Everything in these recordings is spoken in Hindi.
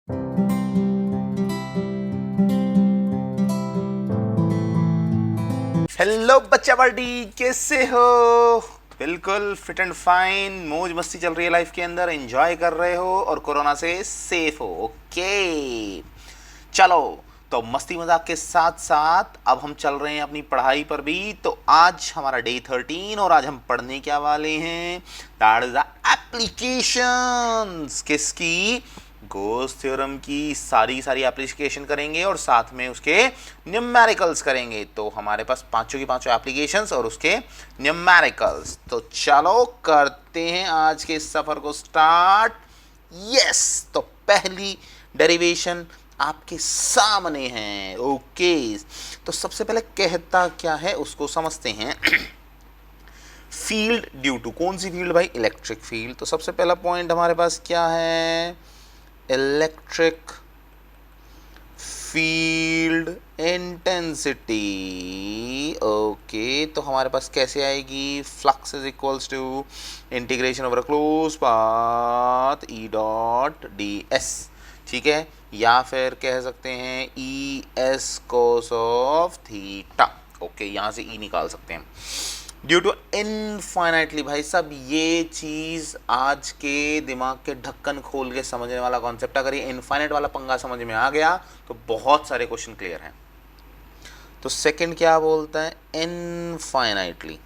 हेलो बच्चा पार्टी, कैसे हो? बिल्कुल फिट एंड फाइन, मौज मस्ती चल रही है लाइफ के अंदर, एंजॉय कर रहे हो और कोरोना से सेफ हो। ओके, चलो। तो मस्ती मजाक के साथ साथ अब हम चल रहे हैं अपनी पढ़ाई पर भी। तो आज हमारा डे 13 और आज हम पढ़ने क्या वाले हैं? That is the applications. किसकी? गोस थ्योरम की सारी सारी एप्लीकेशन करेंगे और साथ में उसके न्यूमेरिकल्स करेंगे। तो हमारे पास पांचों की पांचों एप्लीकेशंस और उसके न्यूमेरिकल्स। तो चलो करते हैं आज के सफर को स्टार्ट। यस, तो पहली डेरिवेशन आपके सामने है। ओके, तो सबसे पहले कहता क्या है उसको समझते हैं। फील्ड ड्यू टू, कौन सी फील्ड भाई? Electric field. तो सबसे पहला पॉइंट हमारे पास क्या है? Electric field intensity. ओके, तो हमारे पास कैसे आएगी? Flux is equals to integration over close path E dot D s. ठीक है, या फिर कह सकते हैं E S cos of theta. Okay, यहाँ से ई निकाल सकते हैं। ड्यू टू इनफाइनाइटली, भाई साहब ये चीज आज के दिमाग के ढक्कन खोल के समझने वाला कॉन्सेप्ट। अगर ये इनफाइनाइट वाला पंगा समझ में आ गया तो बहुत सारे क्वेश्चन क्लियर हैं। तो सेकंड क्या बोलता है? Infinitely,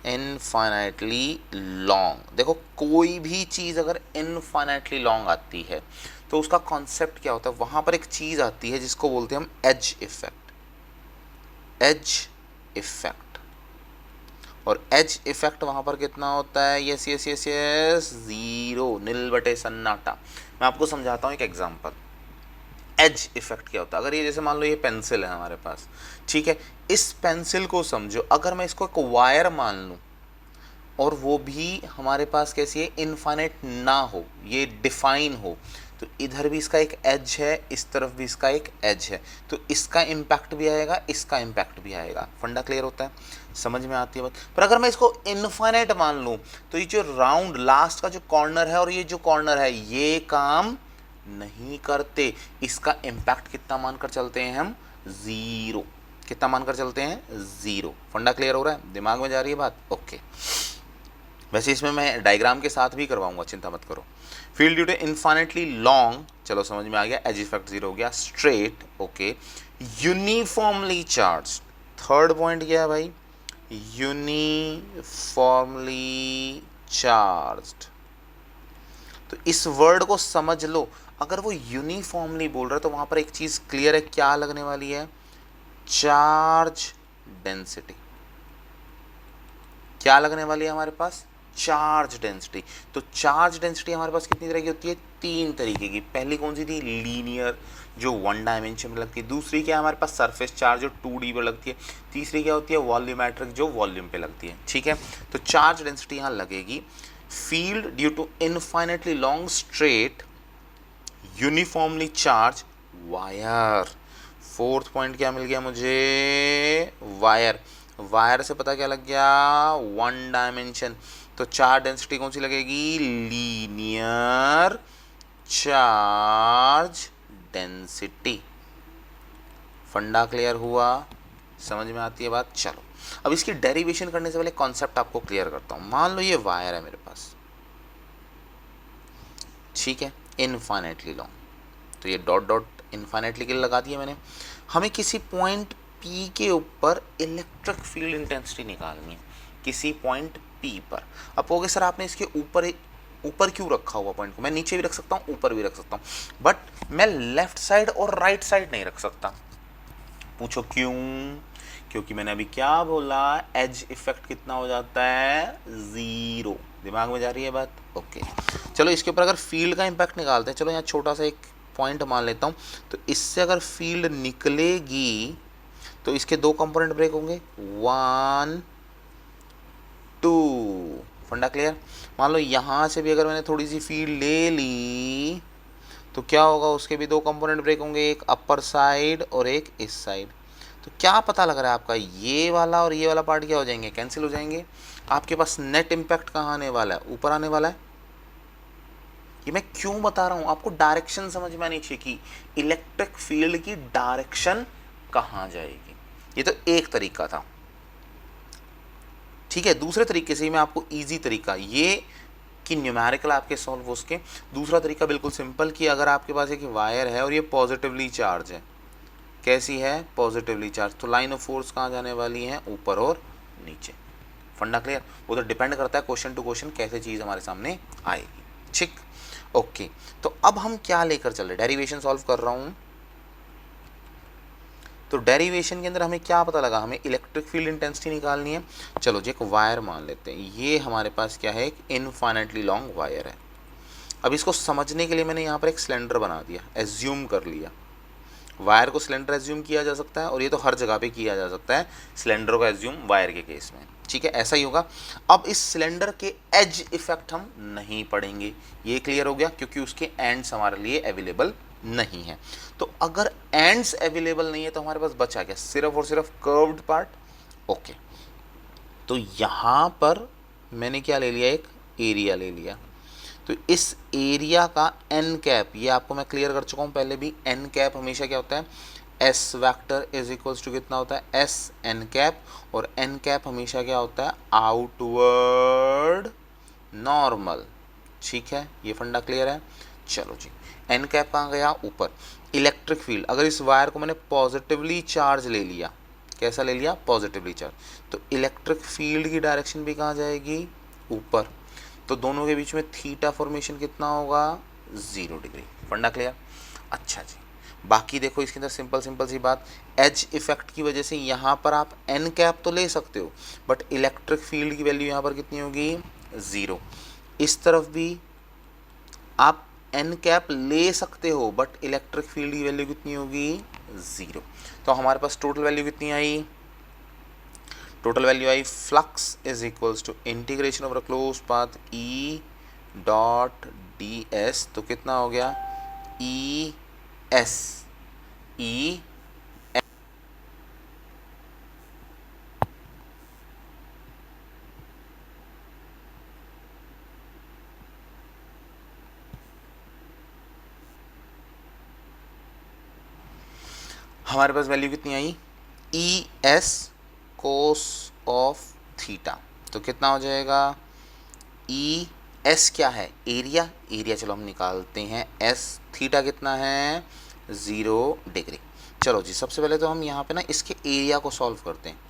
infinitely long. देखो, कोई भी चीज अगर इनफाइनाइटली लॉन्ग आती है तो उसका कॉन्सेप्ट क्या होता है? वहां पर एक चीज आती है जिसको बोलते हैं हम एज इफेक्ट। एज इफेक्ट, और एज इफेक्ट वहां पर कितना होता है? Yes yes yes yes, zero, नील बटे सन्नाटा। मैं आपको समझाता हूँ एक एग्जांपल। एज इफेक्ट क्या होता है? अगर ये जैसे मान लो ये पेंसिल है हमारे पास, ठीक है, इस पेंसिल को समझो, अगर मैं इसको एक वायर मान लूँ और वो भी हमारे पास कैसी है? इनफाइनाइट ना हो, ये डिफाइन हो, तो इधर भी इसका एक एज है, इस तरफ भी इसका एक एज है, तो इसका इम्पैक्ट भी आएगा, इसका इम्पैक्ट भी आएगा। फंडा क्लियर होता है? समझ में आती है बात? पर अगर मैं इसको इनफाइनाइट मान लूँ तो ये जो राउंड लास्ट का जो कॉर्नर है और ये जो कॉर्नर है ये काम नहीं करते। इसका इम्पैक्ट कितना मानकर चलते हैं हम? जीरो। कितना मानकर चलते हैं? जीरो। फंडा क्लियर हो रहा है? दिमाग में जा रही है बात? ओके, वैसे इसमें मैं डायग्राम के साथ भी करवाऊंगा, चिंता मत करो। Field due to infinitely long, चलो समझ में आ गया। एज इफेक्ट जीरो हो गया। Straight, okay. Uniformly charge, third point क्या है भाई? Uniformly charged. तो इस वर्ड को समझ लो, अगर वो यूनिफॉर्मली बोल रहा है तो वहां पर एक चीज क्लियर है, क्या लगने वाली है? Charge density. क्या लगने वाली है हमारे पास? Charge density. तो चार्ज डेंसिटी हमारे पास कितनी तरह की होती है? तीन तरीके की। पहली कौन सी थी? लीनियर, जो वन डायमेंशन में लगती है। दूसरी क्या है हमारे पास? सरफेस चार्ज, जो 2D पे लगती है। तीसरी क्या होती है? वॉल्यूमेट्रिक, जो वॉल्यूम पे लगती है। ठीक है, तो चार्ज डेंसिटी यहाँ लगेगी। Field due to infinitely long straight uniformly charge wire. Fourth point क्या मिल गया मुझे? वायर। वायर से पता क्या लग गया? One dimension. तो चार्ज डेंसिटी कौन सी लगेगी? Linear charge density. फंडा क्लियर हुआ? समझ में आती है बात? चलो, अब इसकी डेरिवेशन करने से पहले कॉन्सेप्ट आपको क्लियर करता हूं। मान लो ये वायर है मेरे पास, ठीक है, इनफाइनाइटली लॉन्ग। तो ये डॉट डॉट इनफाइनाइटली के लिए लगा दिया मैंने। हमें किसी पॉइंट P के ऊपर इलेक्ट्रिक फील्ड इंटेंसिटी निकालनी है, किसी पॉइंट P पर। अब कहोगे सर आपने इसके ऊपर ऊपर क्यों रखा हुआ पॉइंट को? मैं नीचे भी रख सकता हूँ, ऊपर भी रख सकता हूँ, बट मैं लेफ्ट साइड और राइट साइड नहीं रख सकता। पूछो क्यों? क्योंकि मैंने अभी क्या बोला? एज इफेक्ट कितना हो जाता है? जीरो। दिमाग में जा रही है बात? ओके, चलो इसके ऊपर अगर फील्ड का इम्पैक्ट निकालते हैं। चलो यहाँ छोटा सा एक पॉइंट मान लेता हूँ। तो इससे अगर फील्ड निकलेगी तो इसके दो कंपोनेंट ब्रेक होंगे, 1 2। फंडा क्लियर? मान लो यहाँ से भी अगर मैंने थोड़ी सी फील्ड ले ली तो क्या होगा? उसके भी दो कंपोनेंट ब्रेक होंगे, एक अपर साइड और एक इस साइड। तो क्या पता लग रहा है आपका? ये वाला और ये वाला पार्ट क्या हो जाएंगे? कैंसिल हो जाएंगे। आपके पास नेट इम्पैक्ट कहाँ आने वाला है? ऊपर आने वाला है। ये मैं क्यों बता रहा हूं, आपको डायरेक्शन समझ में आनी चाहिए कि इलेक्ट्रिक फील्ड की डायरेक्शन कहां जाएगी। ये तो एक तरीका था, ठीक है। दूसरे तरीके से मैं आपको इजी तरीका ये कि न्यूमेरिकल आपके सॉल्व हो सके। दूसरा तरीका बिल्कुल सिंपल कि अगर आपके पास एक वायर है और ये पॉजिटिवली चार्ज है, कैसी है, पॉजिटिवली चार्ज, तो लाइन ऑफ फोर्स कहाँ जाने वाली है, ऊपर और नीचे। फंडा क्लियर। वो तो डिपेंड करता है क्वेश्चन टू क्वेश्चन कैसे चीज़ हमारे सामने आएगी, ठीक। ओके, तो अब हम क्या लेकर चल रहे, डेरिवेशन सॉल्व कर रहा हूँ। तो डेरिवेशन के अंदर हमें क्या पता लगा, हमें इलेक्ट्रिक फील्ड इंटेंसिटी निकालनी है। चलो जी, एक वायर मान लेते हैं, ये हमारे पास क्या है, एक इनफाइनाइटली लॉन्ग वायर है। अब इसको समझने के लिए मैंने यहाँ पर एक सिलेंडर बना दिया, एज्यूम कर लिया। वायर को सिलेंडर एज्यूम किया जा सकता है और ये तो हर जगह पे किया जा सकता है सिलेंडर को एज्यूम वायर के केस में, ठीक है, ऐसा ही होगा। अब इस सिलेंडर के एज इफेक्ट हम नहीं पढ़ेंगे, ये क्लियर हो गया, क्योंकि उसके एंड्स हमारे लिए अवेलेबल नहीं है। तो अगर एंड्स अवेलेबल नहीं है तो हमारे पास बचा क्या, सिर्फ और सिर्फ कर्व्ड पार्ट। ओके, तो यहाँ पर मैंने क्या ले लिया, एक एरिया ले लिया। तो इस एरिया का एन कैप, ये आपको मैं क्लियर कर चुका हूँ पहले भी, एन कैप हमेशा क्या होता है, S vector is equals to कितना होता है, एस एन कैप, और एन कैप हमेशा क्या होता है, आउटवर्ड नॉर्मल, ठीक है, ये फंडा क्लियर है। चलो जी, एन कैप कहाँ गया, ऊपर। इलेक्ट्रिक फील्ड, अगर इस वायर को मैंने पॉजिटिवली चार्ज ले लिया, कैसा ले लिया, पॉजिटिवली चार्ज, तो इलेक्ट्रिक फील्ड की डायरेक्शन भी कहाँ जाएगी, ऊपर। तो दोनों के बीच में थीटा फॉर्मेशन कितना होगा, 0 डिग्री। फंडा क्लियर। अच्छा जी, बाकी देखो इसके अंदर सिंपल सिंपल सी बात, एज इफेक्ट की वजह से यहाँ पर आप एन कैप तो ले सकते हो, बट इलेक्ट्रिक फील्ड की वैल्यू यहाँ पर कितनी होगी, 0। इस तरफ भी आप एन कैप ले सकते हो, बट इलेक्ट्रिक फील्ड की वैल्यू कितनी होगी, 0। तो हमारे पास टोटल वैल्यू कितनी आई, टोटल वैल्यू आई, flux is equals to integration over close path E dot D S, तो कितना हो गया, ई एस, ई हमारे पास वैल्यू कितनी आई, E S cos of theta, तो कितना हो जाएगा, ई एस क्या है, एरिया, एरिया चलो हम निकालते हैं, एस थीटा कितना है, 0 डिग्री। चलो जी, सबसे पहले तो हम यहाँ पे ना इसके एरिया को सॉल्व करते हैं,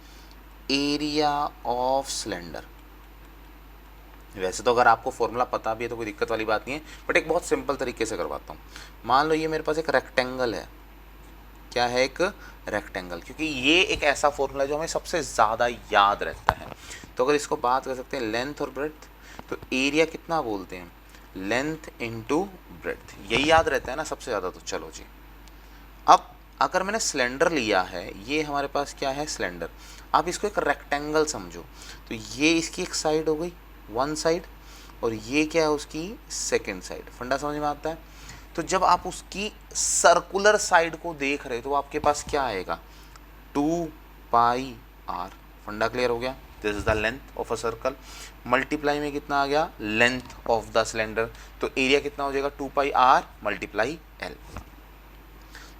एरिया ऑफ सिलेंडर। वैसे तो अगर आपको फॉर्मूला पता भी है तो कोई दिक्कत वाली बात नहीं है, बट एक बहुत सिंपल तरीके से करवाता हूँ। मान लो ये मेरे पास एक रेक्टेंगल है, क्या है, एक रेक्टेंगल, क्योंकि ये एक ऐसा फॉर्मूला जो हमें सबसे ज़्यादा याद रहता है। तो अगर इसको बात कर सकते हैं लेंथ और ब्रेड्थ, तो एरिया कितना बोलते हैं, लेंथ इनटू ब्रेड्थ, यही याद रहता है ना सबसे ज़्यादा। तो चलो जी, अब अगर मैंने सिलेंडर लिया है, ये हमारे पास क्या है, सिलेंडर, आप इसको एक रेक्टेंगल समझो, तो ये इसकी एक साइड हो गई, वन साइड, और ये क्या है, उसकी सेकेंड साइड। फंडा समझ में आता है। तो जब आप उसकी सर्कुलर साइड को देख रहे हो तो आपके पास क्या आएगा, 2 पाई आर। फंडा क्लियर हो गया, this is the length of a circle, multiply में कितना आ गया, लेंथ ऑफ द सिलेंडर, तो एरिया कितना हो जाएगा, 2 पाई आर मल्टीप्लाई एल।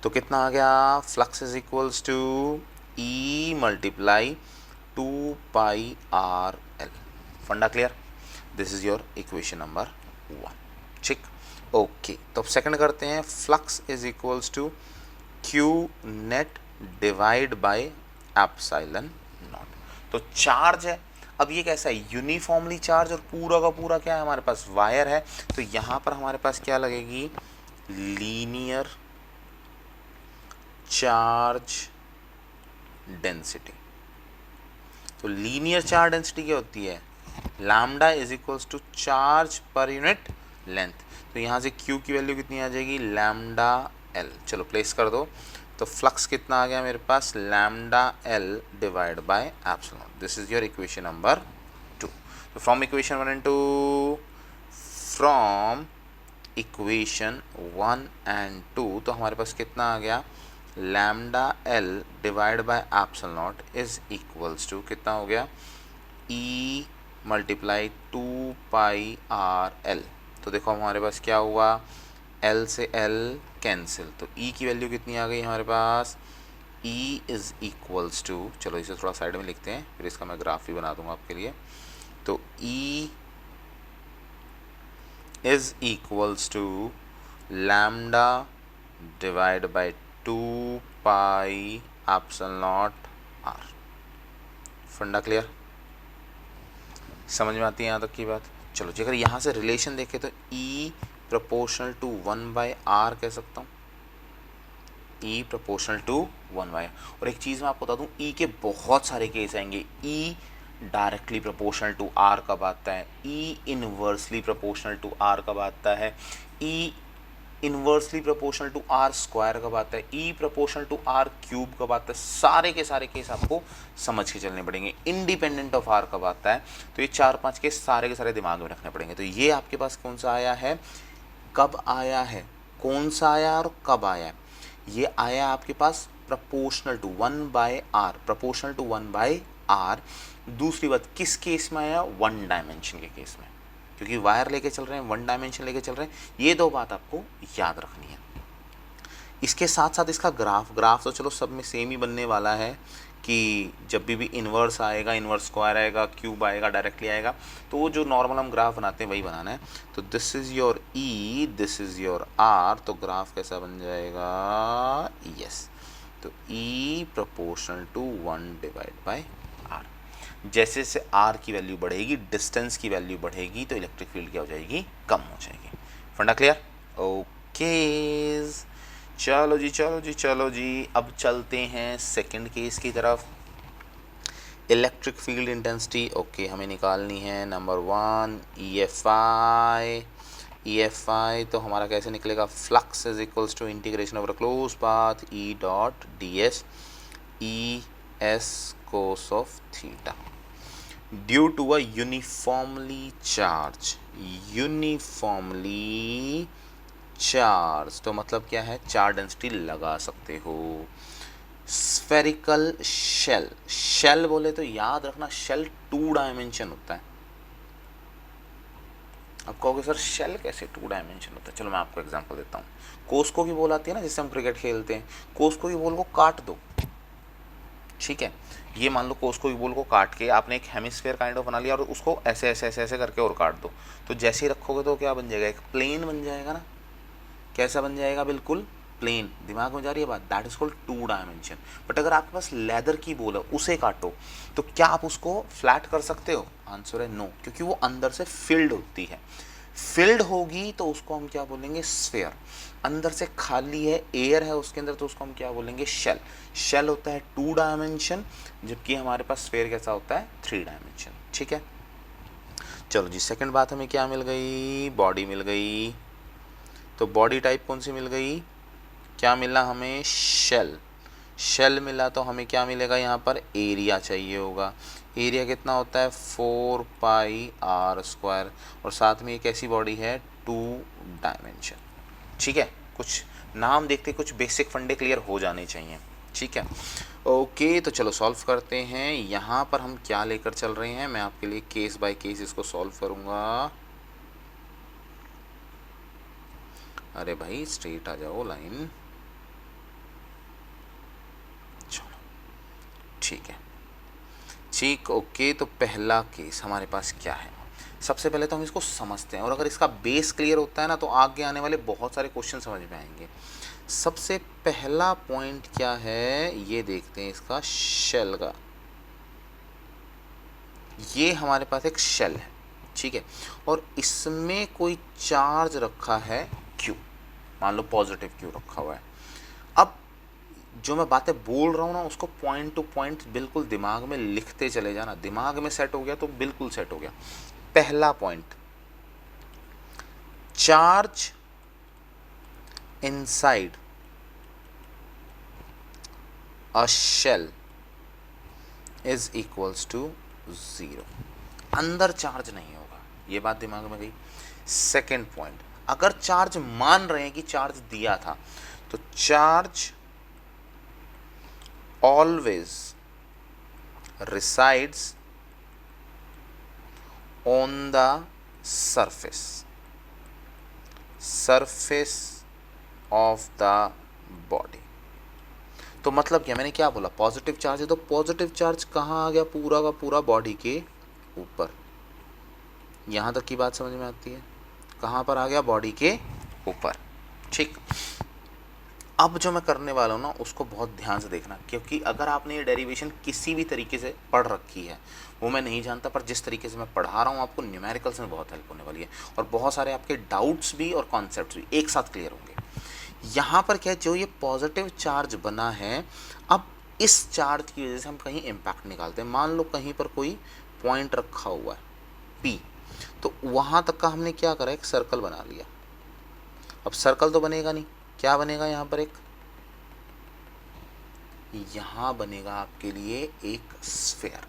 तो कितना आ गया, flux is equals to E multiply 2 pi R L. फंडा clear, this is your equation number 1, ठीक। ओके, तो अब सेकंड करते हैं, flux is equals to Q net divide by epsilon naught. तो चार्ज है, अब ये कैसा है, यूनिफॉर्मली चार्ज, और पूरा का पूरा क्या है, हमारे पास वायर है, तो यहाँ पर हमारे पास क्या लगेगी, लीनियर चार्ज डेंसिटी। तो लीनियर चार्ज डेंसिटी क्या होती है, lambda is equals to charge पर यूनिट लेंथ। तो यहाँ से Q की वैल्यू कितनी आ जाएगी, लैम्डा L। चलो प्लेस कर दो, तो फ्लक्स कितना आ गया मेरे पास, lambda L divide by epsilon. This is your equation number 2। तो from equation 1 and 2, from equation 1 and 2, तो हमारे पास कितना आ गया, lambda L divide by epsilon naught is equals to कितना हो गया, E multiply 2 pi R L. तो देखो हमारे पास क्या हुआ, L से L कैंसिल, तो E की वैल्यू कितनी आ गई हमारे पास, E इज़ इक्वल्स टू, चलो इसे थोड़ा साइड में लिखते हैं, फिर इसका मैं ग्राफ भी बना दूंगा आपके लिए। तो E is equals to lambda divide by 2 pi epsilon naught R। फंडा क्लियर, समझ में आती है यहाँ तक की बात। चलो जी, अगर यहाँ से रिलेशन देखें तो E प्रोपोर्शनल टू 1/R कह सकता हूँ, E प्रोपोर्शनल टू 1/R। और एक चीज़ मैं आपको बता दूँ, E के बहुत सारे केस आएंगे। E directly proportional to R कब आता है, E inversely proportional to R कब आता है, E inversely proportional to R square कब आता है, E proportional to R cube कब आता है। सारे के सारे केस आपको समझ के चलने पड़ेंगे। इंडिपेंडेंट ऑफ R कब आता है, तो ये 4-5 केस सारे के सारे दिमाग में रखने पड़ेंगे। तो ये आपके पास कौन सा आया है, कब आया है, कौन सा आया और कब आया है, ये आया आपके पास proportional to 1/R, proportional to 1/R। दूसरी बात किस केस में आया, वन डायमेंशन के केस में, क्योंकि वायर लेके चल रहे हैं, वन डायमेंशन लेके चल रहे हैं। ये दो बात आपको याद रखनी है। इसके साथ साथ इसका ग्राफ तो चलो सब में सेम ही बनने वाला है, कि जब भी इन्वर्स आएगा, इन्वर्स स्क्वायर आएगा, क्यूब आएगा, डायरेक्टली आएगा, तो वो जो नॉर्मल हम ग्राफ बनाते हैं वही बनाना है। तो this is your E, this is your R, तो ग्राफ कैसा बन जाएगा, यस, तो E प्रोपोर्शनल टू 1/R। जैसे जैसे R की वैल्यू बढ़ेगी, डिस्टेंस की वैल्यू बढ़ेगी, तो इलेक्ट्रिक फील्ड क्या हो जाएगी, कम हो जाएगी। फंडा क्लियर, ओके। चलो जी चलो जी चलो जी, अब चलते हैं सेकंड केस की तरफ। इलेक्ट्रिक फील्ड इंटेंसिटी ओके हमें निकालनी है। नंबर 1 EFI तो हमारा कैसे निकलेगा, flux is equals to integration over close path E dot ds ES cos of theta due to a uniformly charge. तो मतलब क्या है, चार्ज डेंसिटी लगा सकते हो। स्फेरिकल शेल बोले तो याद रखना, शेल 2 डायमेंशन होता है। अब कहोगे सर शेल कैसे 2 डायमेंशन होता है, चलो मैं आपको एग्जांपल देता हूँ। कोस्को की बॉल आती है ना, जिससे हम क्रिकेट खेलते हैं, कोस्को की बॉल को काट दो, ठीक है, ये मान लो कोस्को की बॉल को काट के आपने एक हेमिस्फीयर काइंड ऑफ बना लिया और उसको ऐसे ऐसे ऐसे ऐसे करके और काट दो, तो जैसे ही रखोगे तो क्या बन जाएगा, एक प्लेन बन जाएगा ना। कैसा बन जाएगा, बिल्कुल प्लेन। दिमाग में जा रही है बात, that is called 2 dimension. But अगर आपके पास लेदर की बॉल है, उसे काटो, तो क्या आप उसको फ्लैट कर सकते हो, आंसर है नो, क्योंकि वो अंदर से फिल्ड होती है। फिल्ड होगी तो उसको हम क्या बोलेंगे, स्फेयर। अंदर से खाली है, एयर है उसके अंदर, तो उसको हम क्या बोलेंगे, शेल होता है 2 डायमेंशन, जबकि हमारे पास स्फेयर कैसा होता है, 3 डायमेंशन। ठीक है, चलो जी, सेकंड बात हमें क्या मिल गई, बॉडी मिल गई। तो बॉडी टाइप कौन सी मिल गई, क्या मिला हमें, शेल मिला, तो हमें क्या मिलेगा यहाँ पर, एरिया चाहिए होगा। एरिया कितना होता है, 4πr², और साथ में एक ऐसी बॉडी है 2 डायमेंशन। ठीक है, कुछ नाम देखते कुछ बेसिक फंडे क्लियर हो जाने चाहिए। ठीक है, ओके, तो चलो सॉल्व करते हैं। यहाँ पर हम क्या लेकर चल रहे हैं, मैं आपके लिए केस बाय केस इसको सॉल्व करूँगा। अरे भाई स्ट्रेट आ जाओ, लाइन, चलो ठीक है, ठीक, ओके। तो पहला केस हमारे पास क्या है, सबसे पहले तो हम इसको समझते हैं, और अगर इसका बेस क्लियर होता है ना, तो आगे आने वाले बहुत सारे क्वेश्चन समझ में आएंगे। सबसे पहला पॉइंट क्या है, ये देखते हैं इसका शेल का। ये हमारे पास एक शेल है, ठीक है, और इसमें कोई चार्ज रखा है Q, मान लो पॉजिटिव Q रखा हुआ है। अब जो मैं बातें बोल रहा हूँ ना, उसको पॉइंट टू पॉइंट बिल्कुल दिमाग में लिखते चले जाना। दिमाग में सेट हो गया तो बिल्कुल सेट हो गया। पहला point, charge inside a shell is equals to 0। अंदर चार्ज नहीं होगा, ये बात दिमाग में गई। सेकेंड पॉइंट, अगर चार्ज मान रहे हैं कि चार्ज दिया था, तो charge always resides on the surface। Surface of the body. तो मतलब क्या, मैंने क्या बोला, पॉजिटिव चार्ज है, तो पॉजिटिव चार्ज कहाँ आ गया, पूरा का पूरा बॉडी के ऊपर। यहाँ तक की बात समझ में आती है, कहाँ पर आ गया, बॉडी के ऊपर। ठीक, अब जो मैं करने वाला हूँ ना उसको बहुत ध्यान से देखना, क्योंकि अगर आपने ये डेरिवेशन किसी भी तरीके से पढ़ रखी है, वो मैं नहीं जानता, पर जिस तरीके से मैं पढ़ा रहा हूँ आपको न्यूमेरिकल्स में बहुत हेल्प होने वाली है, और बहुत सारे आपके डाउट्स भी और कॉन्सेप्ट्स भी एक साथ क्लियर होंगे। यहाँ पर क्या है, जो ये पॉजिटिव चार्ज बना है, अब इस चार्ज की वजह से हम कहीं इम्पैक्ट निकालते हैं। मान लो कहीं पर कोई पॉइंट रखा हुआ है P, तो वहाँ तक का हमने क्या करा, एक सर्कल बना लिया। अब सर्कल तो बनेगा नहीं, क्या बनेगा यहाँ पर, यहाँ बनेगा आपके लिए एक स्फेयर।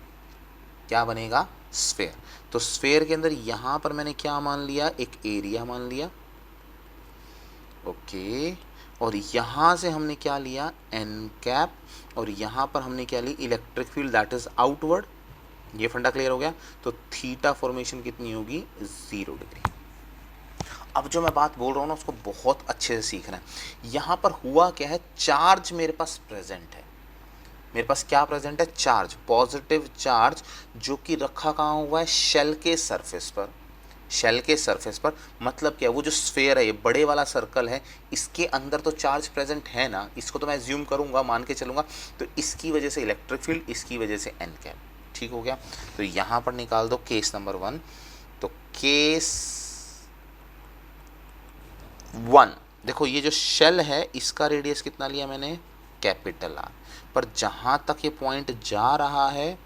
क्या बनेगा, स्फेयर। तो स्फेयर के अंदर यहाँ पर मैंने क्या मान लिया, एक एरिया मान लिया, ओके। और यहाँ से हमने क्या लिया, एन कैप, और यहाँ पर हमने क्या ली, electric field that is outward. ये फंडा क्लियर हो गया। तो थीटा फॉर्मेशन कितनी होगी, 0 डिग्री। अब जो मैं बात बोल रहा हूँ ना उसको बहुत अच्छे से सीखना है। यहाँ पर हुआ क्या है, चार्ज मेरे पास प्रेजेंट है, मेरे पास क्या प्रेजेंट है, चार्ज, पॉजिटिव चार्ज, जो कि रखा कहाँ हुआ है, शेल के सरफेस पर। शेल के सरफेस पर मतलब क्या, वो जो स्फेयर है, ये बड़े वाला सर्कल है, इसके अंदर तो चार्ज प्रेजेंट है ना, इसको तो मैं एज्यूम करूंगा, मान के चलूंगा, तो इसकी वजह से इलेक्ट्रिक फील्ड, इसकी वजह से एन कैप। ठीक हो गया। तो यहाँ पर निकाल दो केस नंबर 1। तो केस 1 देखो, ये जो शेल है इसका रेडियस कितना लिया मैंने, कैपिटल आर, पर जहाँ तक ये पॉइंट जा रहा है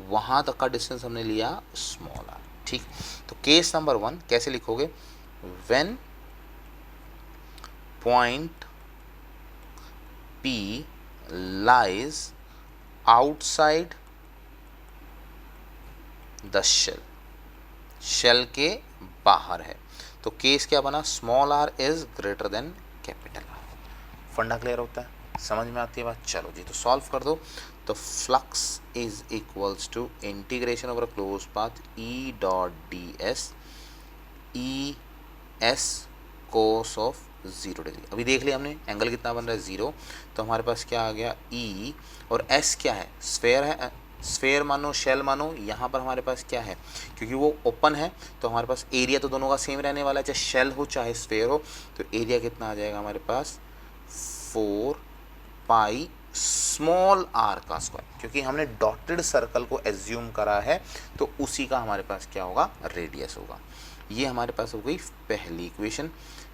वहाँ तक का डिस्टेंस हमने लिया स्मॉल आर। ठीक, तो केस नंबर 1 कैसे लिखोगे, when point P lies outside the shell, shell के बाहर है, तो केस क्या बना, small R is greater than capital R. फंडा क्लियर होता है, समझ में आती है बात। चलो जी, तो सॉल्व कर दो। तो flux is equals to integration over close path E dot D s, E S cos of 0 degree. अभी देख लिया हमने एंगल कितना बन रहा है, 0, तो हमारे पास क्या आ गया, E, और S क्या है, स्फेयर है, स्फेयर मानो शेल मानो, यहाँ पर हमारे पास क्या है, क्योंकि वो ओपन है तो हमारे पास एरिया तो दोनों का सेम रहने वाला है, चाहे शेल हो चाहे स्फेयर हो। तो एरिया कितना आ जाएगा हमारे पास, 4 पाई स्मॉल आर का स्क्वायर, क्योंकि हमने डॉटेड सर्कल को एज्यूम करा है तो उसी का हमारे पास क्या होगा, रेडियस होगा। ये हमारे पास हो गई पहली equation.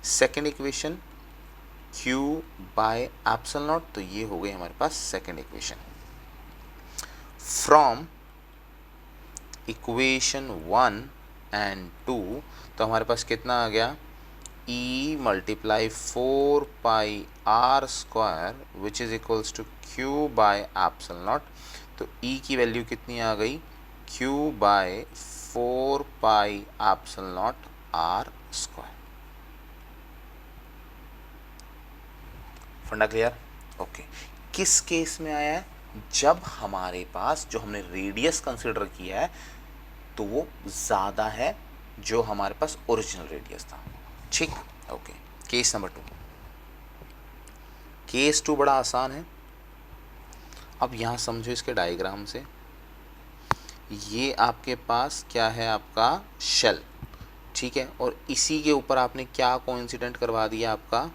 Second equation Q by epsilon naught, तो ये हो गई हमारे पास second equation. From equation 1 and 2 तो हमारे पास कितना आ गया, E multiply 4 pi R square which is equals to Q by epsilon naught. तो E की वैल्यू कितनी आ गई, Q by 4 pi epsilon naught R square. फंडा क्लियर, ओके। किस केस में आया है, जब हमारे पास जो हमने रेडियस कंसिडर किया है तो वो ज़्यादा है जो हमारे पास ओरिजिनल रेडियस था। ठीक, ओके। केस नंबर 2, केस 2 बड़ा आसान है। अब यहाँ समझो इसके डायग्राम से, ये आपके पास क्या है, आपका शेल, ठीक है, और इसी के ऊपर आपने क्या कोइंसिडेंट करवा दिया, आपका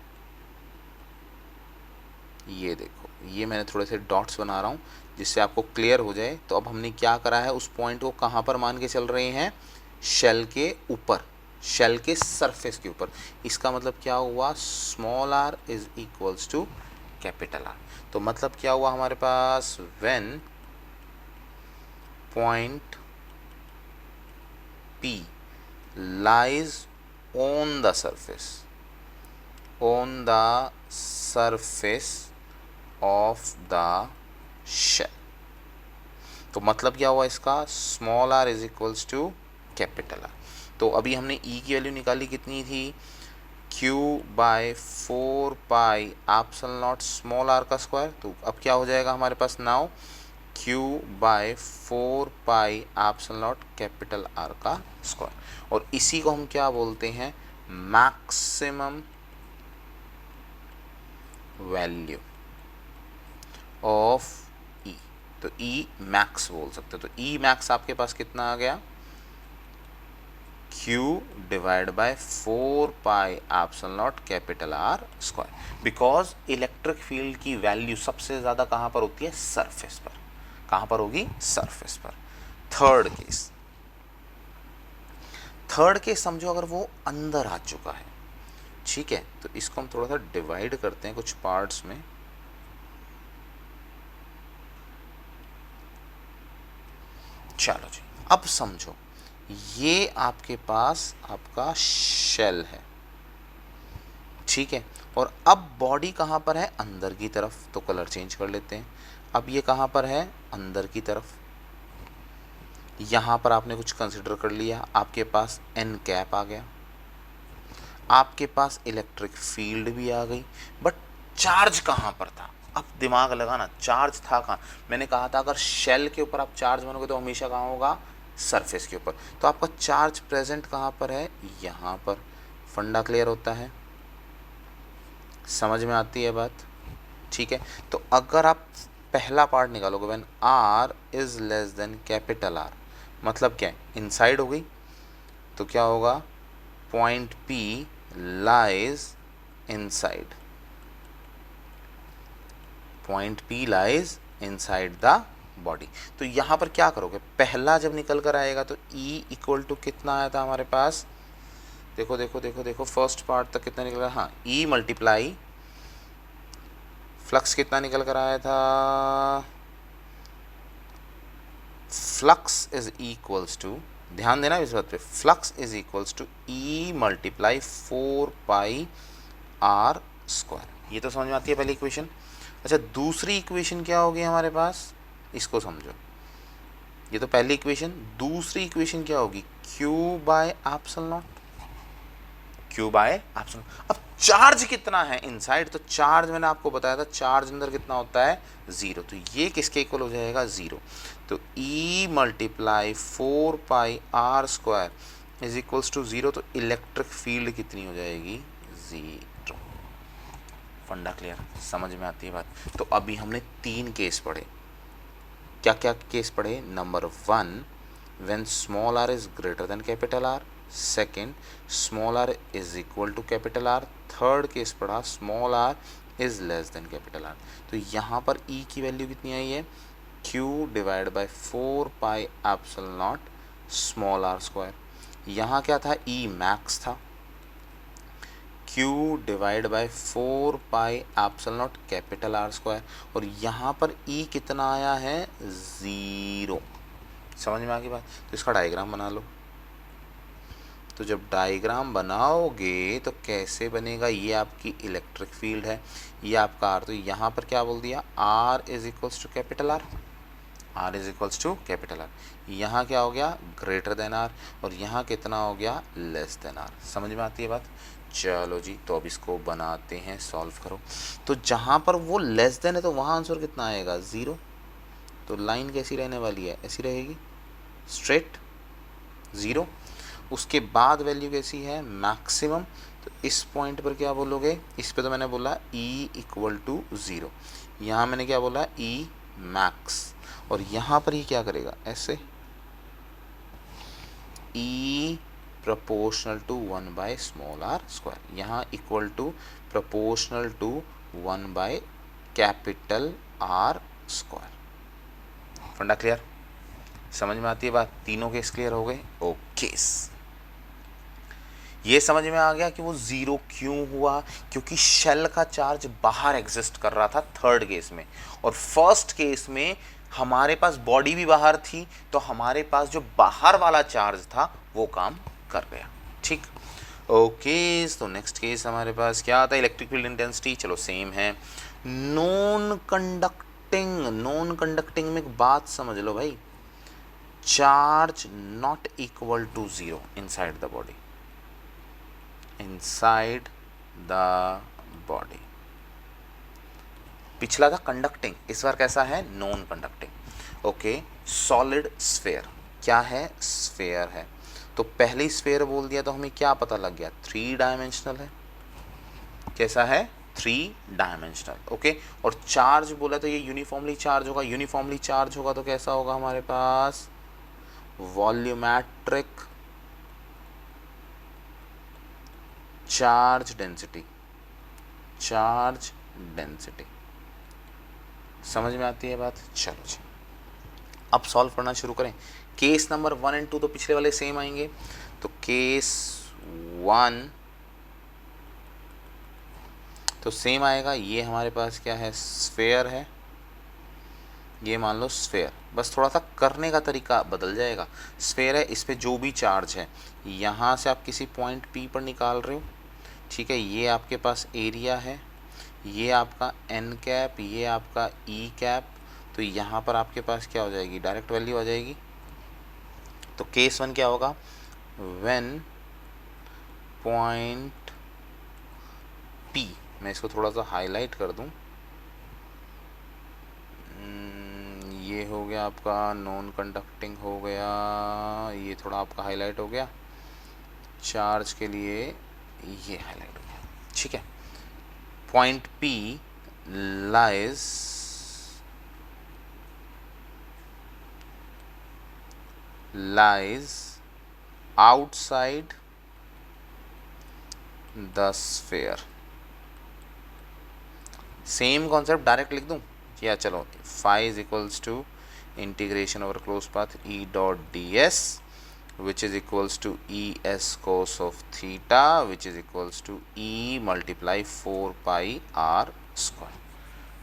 ये देखो, ये मैंने थोड़े से डॉट्स बना रहा हूँ जिससे आपको क्लियर हो जाए। तो अब हमने क्या करा है, उस पॉइंट को कहाँ पर मान के चल रहे हैं, शेल के ऊपर, शेल के सरफेस के ऊपर। इसका मतलब क्या हुआ, small R is equals to capital R. तो मतलब क्या हुआ हमारे पास, when point P lies on the surface, on the surface of the shell। तो मतलब क्या हुआ इसका, small R is equals to capital R. तो अभी हमने E की वैल्यू निकाली, कितनी थी, Q by 4 pi epsilon naught small R का स्क्वायर। तो अब क्या हो जाएगा हमारे पास, now Q by 4 pi epsilon naught capital R का स्क्वायर। और इसी को हम क्या बोलते हैं, मैक्सिमम वैल्यू ऑफ E, तो E मैक्स बोल सकते हो। तो E मैक्स आपके पास कितना आ गया, Q divide by 4 pi epsilon naught capital R square. Because electric field की वैल्यू सबसे ज़्यादा कहाँ पर होती है, सरफेस पर। कहाँ पर होगी, सरफेस पर। थर्ड केस समझो अगर वो अंदर आ चुका है, ठीक है, तो इसको हम थोड़ा सा डिवाइड करते हैं कुछ पार्ट्स में। चलो जी, अब समझो ये आपके पास आपका शेल है, ठीक है, और अब बॉडी कहाँ पर है, अंदर की तरफ, तो कलर चेंज कर लेते हैं। अब ये कहाँ पर है, अंदर की तरफ। यहाँ पर आपने कुछ कंसिडर कर लिया, आपके पास एन कैप आ गया, आपके पास इलेक्ट्रिक फील्ड भी आ गई, बट चार्ज कहाँ पर था। अब दिमाग लगाना, चार्ज था कहाँ। मैंने कहा था अगर शेल के ऊपर आप चार्ज बनोगे तो हमेशा कहाँ होगा, सरफेस के ऊपर। तो आपका चार्ज प्रेजेंट कहाँ पर है, यहाँ पर। फंडा क्लियर होता है, समझ में आती है बात, ठीक है। तो अगर आप पहला पार्ट निकालोगे, when R is less than capital R, मतलब क्या है, इनसाइड हो गई, तो क्या होगा, point P lies inside, point P lies inside the body. तो यहाँ पर क्या करोगे, पहला जब निकल कर आएगा तो E इक्वल टू कितना आया था हमारे पास, देखो देखो देखो देखो, फर्स्ट पार्ट तक कितना निकला, हाँ, E मल्टीप्लाई फ्लक्स कितना निकल कर आया था, फ्लक्स इज इक्वल्स टू, ध्यान देना इस बात पे, flux is equals to E multiply 4 pi R square. ये तो समझ में आती है पहली इक्वेशन। अच्छा, दूसरी इक्वेशन क्या होगी हमारे पास, इसको समझो। ये तो पहली इक्वेशन, दूसरी इक्वेशन क्या होगी, Q by epsilon not, Q by epsilon. अब चार्ज कितना है इनसाइड, तो चार्ज मैंने आपको बताया था, चार्ज अंदर कितना होता है, 0, तो ये किसके इक्वल हो जाएगा, 0। तो E multiply 4 pi R square is equals to 0, तो इलेक्ट्रिक फील्ड कितनी हो जाएगी, 0। फंडा क्लियर, समझ में आती है बात। तो अभी हमने 3 केस पढ़े, क्या क्या केस पढ़े, number 1 when small r is greater than capital R, second small r is equal to capital R, third case पढ़ा small r is less than capital R। तो यहाँ पर E की वैल्यू कितनी आई है, Q divide by 4 pi epsilon naught small r square. यहाँ क्या था, E मैक्स था, Q divide by 4 pi epsilon naught capital R square, और यहाँ पर E कितना आया है, 0। समझ में आ गई बात। तो इसका डायग्राम बना लो। तो जब डायग्राम बनाओगे तो कैसे बनेगा, ये आपकी इलेक्ट्रिक फील्ड है, ये आपका R, तो यहाँ पर क्या बोल दिया, R is equals to capital R, R is equals to capital R। यहाँ क्या हो गया, ग्रेटर देन R, और यहाँ कितना हो गया, लेस देन R। समझ में आती है बात। चलो जी, तो अब इसको बनाते हैं, सॉल्व करो। तो जहाँ पर वो लेस देन है तो वहाँ आंसर कितना आएगा, 0। तो लाइन कैसी रहने वाली है, ऐसी रहेगी, स्ट्रेट 0। उसके बाद वैल्यू कैसी है, मैक्सिमम, तो इस पॉइंट पर क्या बोलोगे, इस पे तो मैंने बोला E इक्वल टू 0, यहाँ मैंने क्या बोला, E मैक्स, और यहाँ पर ये क्या करेगा, ऐसे E proportional to 1 by small r square, यहाँ equal to proportional to 1 by capital R square. फंडा क्लियर, समझ में आती है बात। तीनों केस क्लियर हो गए, ओके। ये समझ में आ गया कि वो 0 क्यों हुआ, क्योंकि शेल का चार्ज बाहर एग्जिस्ट कर रहा था थर्ड केस में, और फर्स्ट केस में हमारे पास बॉडी भी बाहर थी, तो हमारे पास जो बाहर वाला चार्ज था वो काम कर गया, ठीक। ओके, तो नेक्स्ट केस हमारे पास क्या आता है, इलेक्ट्रिक फील्ड इंटेंसिटी, चलो सेम है। नॉन कंडक्टिंग में एक बात समझ लो भाई, charge not equal to 0 inside the body, inside the body. पिछला था कंडक्टिंग, इस बार कैसा है, non conducting. Okay, solid sphere, क्या है, स्फेयर है, तो पहले स्फेयर बोल दिया तो हमें क्या पता लग गया, 3 डायमेंशनल है। कैसा है, 3 डायमेंशनल। ओके, और चार्ज बोला तो ये यूनिफॉर्मली चार्ज होगा। यूनिफॉर्मली चार्ज होगा तो कैसा होगा हमारे पास, volumetric charge density. Charge density समझ में आती है बात। चलो जी, अब सॉल्व करना शुरू करें। केस नंबर 1 एंड 2 तो पिछले वाले सेम आएंगे। तो केस 1 तो सेम आएगा। ये हमारे पास क्या है, स्फेयर है। ये मान लो स्फेयर, बस थोड़ा सा करने का तरीका बदल जाएगा। स्फेयर है, इस पे जो भी चार्ज है यहाँ से आप किसी पॉइंट P पर निकाल रहे हो, ठीक है। ये आपके पास एरिया है, ये आपका n कैप, ये आपका E कैप। तो यहाँ पर आपके पास क्या हो जाएगी, डायरेक्ट वैल्यू आ जाएगी। तो केस 1 क्या होगा, व्हेन पॉइंट P, मैं इसको थोड़ा सा हाईलाइट कर दूं, ये हो गया आपका नॉन कंडक्टिंग हो गया, ये थोड़ा आपका हाईलाइट हो गया। चार्ज के लिए ये हाईलाइट हो गया, ठीक है। Point P lies outside the sphere। Same concept direct लिख दूं या चलो, phi is equals to integration over close path E dot ds which is equals to ES cos of theta which is equals to E multiply 4 pi r square।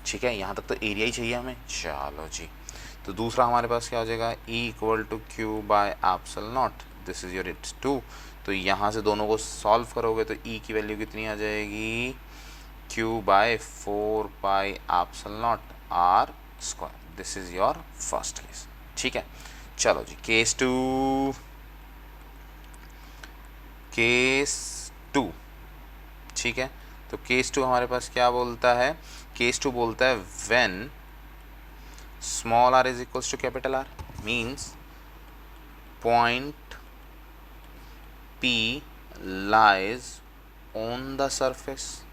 ठीक है, यहाँ तक तो एरिया ही चाहिए हमें। चलो जी, तो दूसरा हमारे पास क्या हो जाएगा, E equal to Q by epsilon naught, this is your it's 2। तो यहाँ से दोनों को सॉल्व करोगे तो E की वैल्यू कितनी आ जाएगी, Q by 4 pi epsilon naught r square. This is your first case, ठीक है। चलो जी, केस 2। केस 2, ठीक है। तो केस 2 हमारे पास क्या बोलता है, केस 2 बोलता है when small r is equals to capital R, means point P lies on the surface.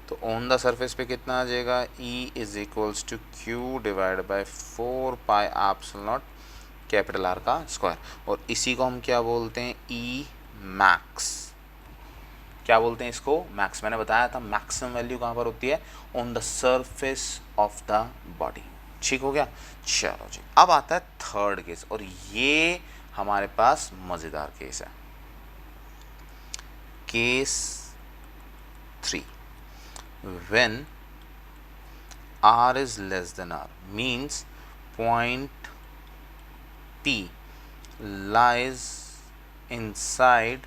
तो ऑन द सरफेस पे कितना आ जाएगा, E is equals to Q divide by 4 pi epsilon naught capital R का स्क्वायर। और इसी को हम क्या बोलते हैं, E मैक्स। क्या बोलते हैं इसको, मैक्स। मैंने बताया था मैक्सिमम वैल्यू कहाँ पर होती है, on the surface of the body. ठीक हो गया। चलो जी, अब आता है थर्ड केस, और ये हमारे पास मज़ेदार केस है। Case 3, when R is less than R, means point P lies inside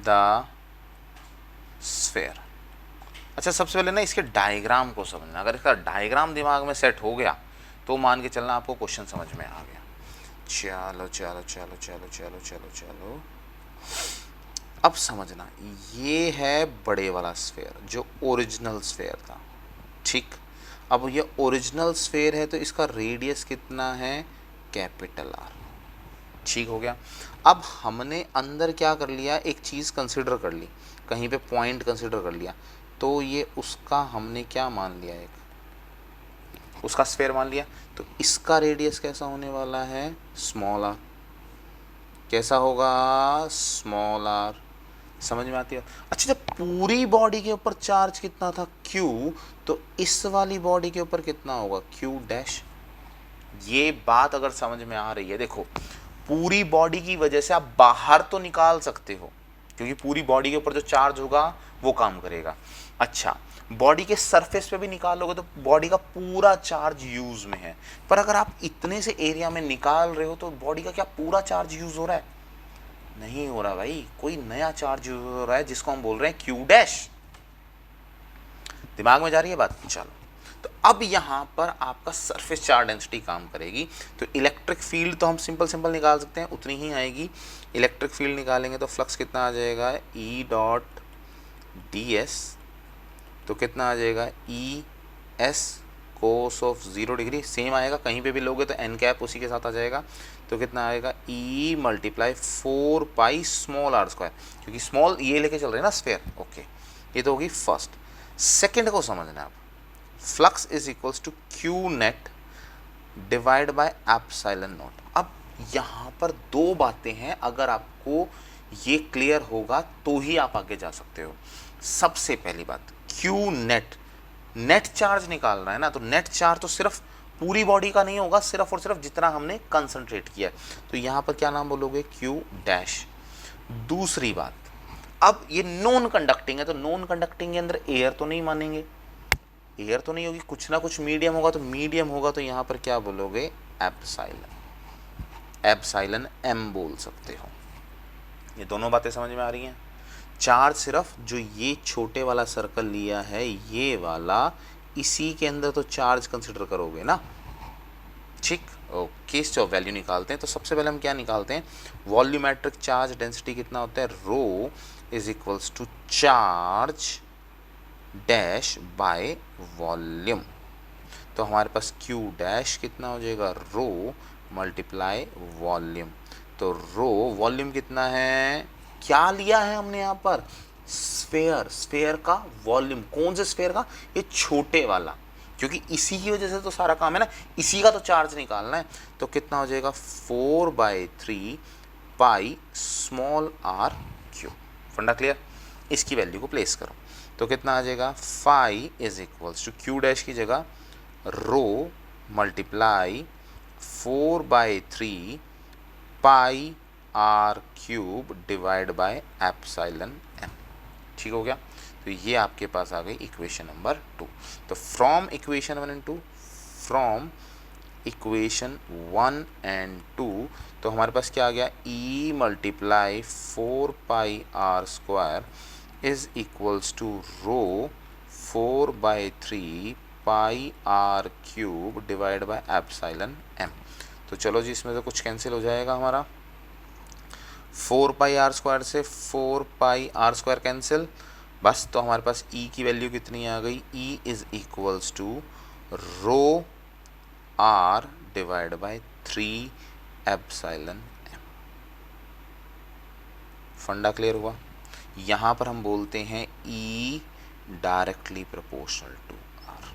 the sphere। अच्छा, सबसे पहले ना इसके डायग्राम को समझना। अगर इसका डायग्राम दिमाग में सेट हो गया तो मान के चलना आपको क्वेश्चन समझ में आ गया। चलो चलो चलो चलो चलो चलो चलो, अब समझना, ये है बड़े वाला स्फेयर जो ओरिजिनल स्फेयर था। ठीक, अब ये ओरिजिनल स्फेयर है तो इसका रेडियस कितना है, कैपिटल R। ठीक हो गया। अब हमने अंदर क्या कर लिया, एक चीज़ कंसिडर कर ली, कहीं पे पॉइंट कंसिडर कर लिया, तो ये उसका हमने क्या मान लिया, एक उसका स्फेयर मान लिया। तो इसका रेडियस कैसा होने वाला है, स्मॉल r। कैसा होगा, स्मॉल r। समझ में आती है। अच्छा, जब पूरी बॉडी के ऊपर चार्ज कितना था, Q, तो इस वाली बॉडी के ऊपर कितना होगा, Q डैश। ये बात अगर समझ में आ रही है, देखो पूरी बॉडी की वजह से आप बाहर तो निकाल सकते हो, क्योंकि पूरी बॉडी के ऊपर जो चार्ज होगा वो काम करेगा। अच्छा, बॉडी के सरफेस पे भी निकालोगे तो बॉडी का पूरा चार्ज यूज में है, पर अगर आप इतने से एरिया में निकाल रहे हो तो बॉडी का क्या पूरा चार्ज यूज हो रहा है, नहीं हो रहा भाई, कोई नया चार्ज यूज हो रहा है जिसको हम बोल रहे हैं Q डैश। दिमाग में जा रही है बात। चलो, तो अब यहां पर आपका सरफेस चार्ज डेंसिटी काम करेगी। तो इलेक्ट्रिक फील्ड तो हम सिंपल निकाल सकते हैं, उतनी ही आएगी। इलेक्ट्रिक फील्ड निकालेंगे तो फ्लक्स कितना आ जाएगा, E डॉट ds, तो कितना आ जाएगा, E s cos of 0 degree same आएगा, कहीं पे भी लोगे तो एन कैप उसी के साथ आ जाएगा। तो कितना आएगा E multiply 4 pi small R square, क्योंकि स्मॉल ये लेके चल रहे हैं ना स्फेयर। ओके, ये तो होगी फर्स्ट। सेकेंड को समझना आप, flux is equals to Q net divide by epsilon naught. अब यहाँ पर दो बातें हैं, अगर आपको ये क्लियर होगा तो ही आप आगे जा सकते हो। सबसे पहली बात, क्यू नेट, नेट चार्ज निकालना है ना, तो नेट चार्ज तो सिर्फ पूरी बॉडी का नहीं होगा, सिर्फ और सिर्फ जितना हमने कंसंट्रेट किया है। तो यहाँ पर क्या नाम बोलोगे, क्यू डैश। दूसरी बात, अब ये नॉन कंडक्टिंग है, तो नॉन कंडक्टिंग के अंदर एयर तो नहीं मानेंगे, एयर तो नहीं होगी, कुछ ना कुछ मीडियम होगा, तो मीडियम होगा तो यहाँ पर क्या बोलोगे, एप्सिलॉन, एप्सिलॉन एम बोल सकते हो। ये दोनों बातें समझ में आ रही हैं। चार्ज सिर्फ जो ये छोटे वाला सर्कल लिया है ये वाला, इसी के अंदर तो चार्ज कंसिडर करोगे ना, ठीक। ओके, जो वैल्यू निकालते हैं तो सबसे पहले हम क्या निकालते हैं, वॉल्यूमेट्रिक चार्ज डेंसिटी कितना होता है, rho is equals to charge dash by volume. तो हमारे पास क्यू डैश कितना हो जाएगा, रो मल्टीप्लाई वॉल्यूम। तो रो वॉल्यूम कितना है, क्या लिया है हमने यहाँ पर, स्फेयर, स्फेयर का वॉल्यूम। कौन से स्फेयर का, ये छोटे वाला, क्योंकि इसी की वजह से तो सारा काम है ना, इसी का तो चार्ज निकालना है। तो कितना हो जाएगा, 4/3 पाई स्मॉल आर क्यूब। फंडा क्लियर। इसकी वैल्यू को प्लेस करो तो कितना आ जाएगा, phi is equals to Q dash की जगह rho multiply 4/3 pi R cube divide by epsilon M. ठीक हो गया। तो ये आपके पास आ गई इक्वेशन नंबर 2। तो from equation 1 and 2, from equation 1 and 2 तो हमारे पास क्या आ गया, E multiply 4 pi R square is equals to rho 4/3 pi R cube divide by epsilon M. तो चलो जी, इसमें तो कुछ कैंसिल हो जाएगा हमारा, 4 पाई आर स्क्वायर से 4 पाई आर स्क्वायर कैंसिल, बस। तो हमारे पास ई की वैल्यू कितनी आ गई, E is equals to rho R divide by 3 epsilon m. फंडा क्लियर हुआ। यहाँ पर हम बोलते हैं E directly proportional to R.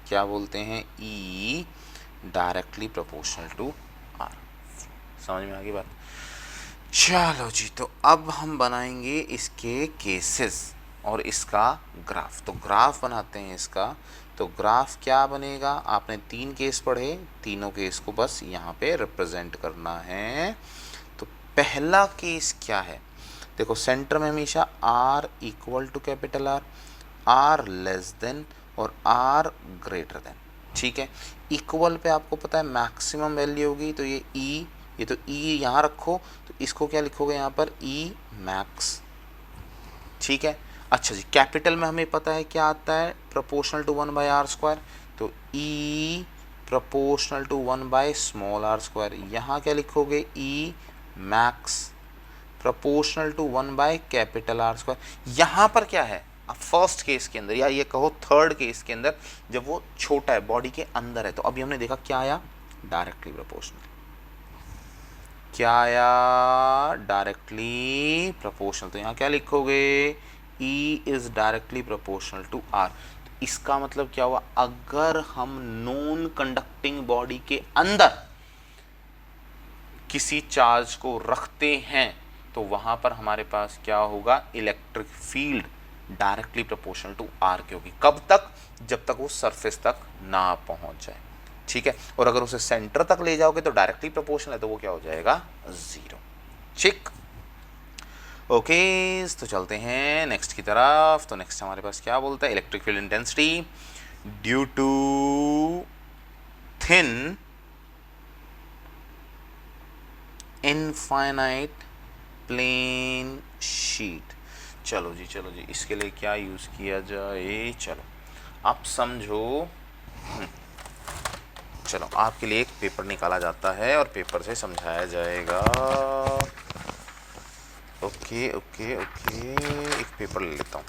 क्या बोलते हैं, E directly proportional to R. समझ में आ गई बात। चलो जी, तो अब हम बनाएंगे इसके केसेस और इसका ग्राफ। तो ग्राफ बनाते हैं इसका। तो ग्राफ क्या बनेगा, आपने 3 केस पढ़े, तीनों केस को बस यहाँ पे रिप्रेजेंट करना है। तो पहला केस क्या है, देखो सेंटर में हमेशा r equal to capital R, r less than और r ग्रेटर देन। ठीक है, इक्वल पे आपको पता है मैक्सिमम वैल्यू होगी, तो ये e, ये तो e यहाँ रखो, तो इसको क्या लिखोगे यहाँ पर, e मैक्स। ठीक है, अच्छा जी, कैपिटल में हमें पता है क्या आता है, प्रोपोर्शनल टू 1/r², तो e प्रोपोर्शनल टू 1/r²। यहाँ क्या लिखोगे, e max proportional to 1/R²। यहाँ पर क्या है, अब फर्स्ट केस के अंदर या ये कहो थर्ड केस के अंदर, जब वो छोटा है, बॉडी के अंदर है, तो अभी हमने देखा क्या आया, डायरेक्टली प्रोपोर्शनल। क्या आया, डायरेक्टली प्रोपोर्शनल। तो यहाँ क्या लिखोगे, E is directly proportional to R। तो इसका मतलब क्या हुआ, अगर हम नॉन कंडक्टिंग बॉडी के अंदर किसी चार्ज को रखते हैं तो वहां पर हमारे पास क्या होगा, electric field directly proportional to R की होगी। कब तक, जब तक वो सरफेस तक ना पहुंच जाए। ठीक है, और अगर उसे सेंटर तक ले जाओगे तो डायरेक्टली प्रोपोर्शनल है, तो वो क्या हो जाएगा, 0। ठीक, ओके। तो चलते हैं नेक्स्ट की तरफ। तो नेक्स्ट हमारे पास क्या बोलता है, electric field intensity due to thin infinite plane sheet. चलो जी, चलो जी, इसके लिए क्या यूज किया जाए, चलो आप समझो। चलो आपके लिए एक पेपर निकाला जाता है और पेपर से समझाया जाएगा। ओके ओके ओके, एक पेपर ले लेता हूँ।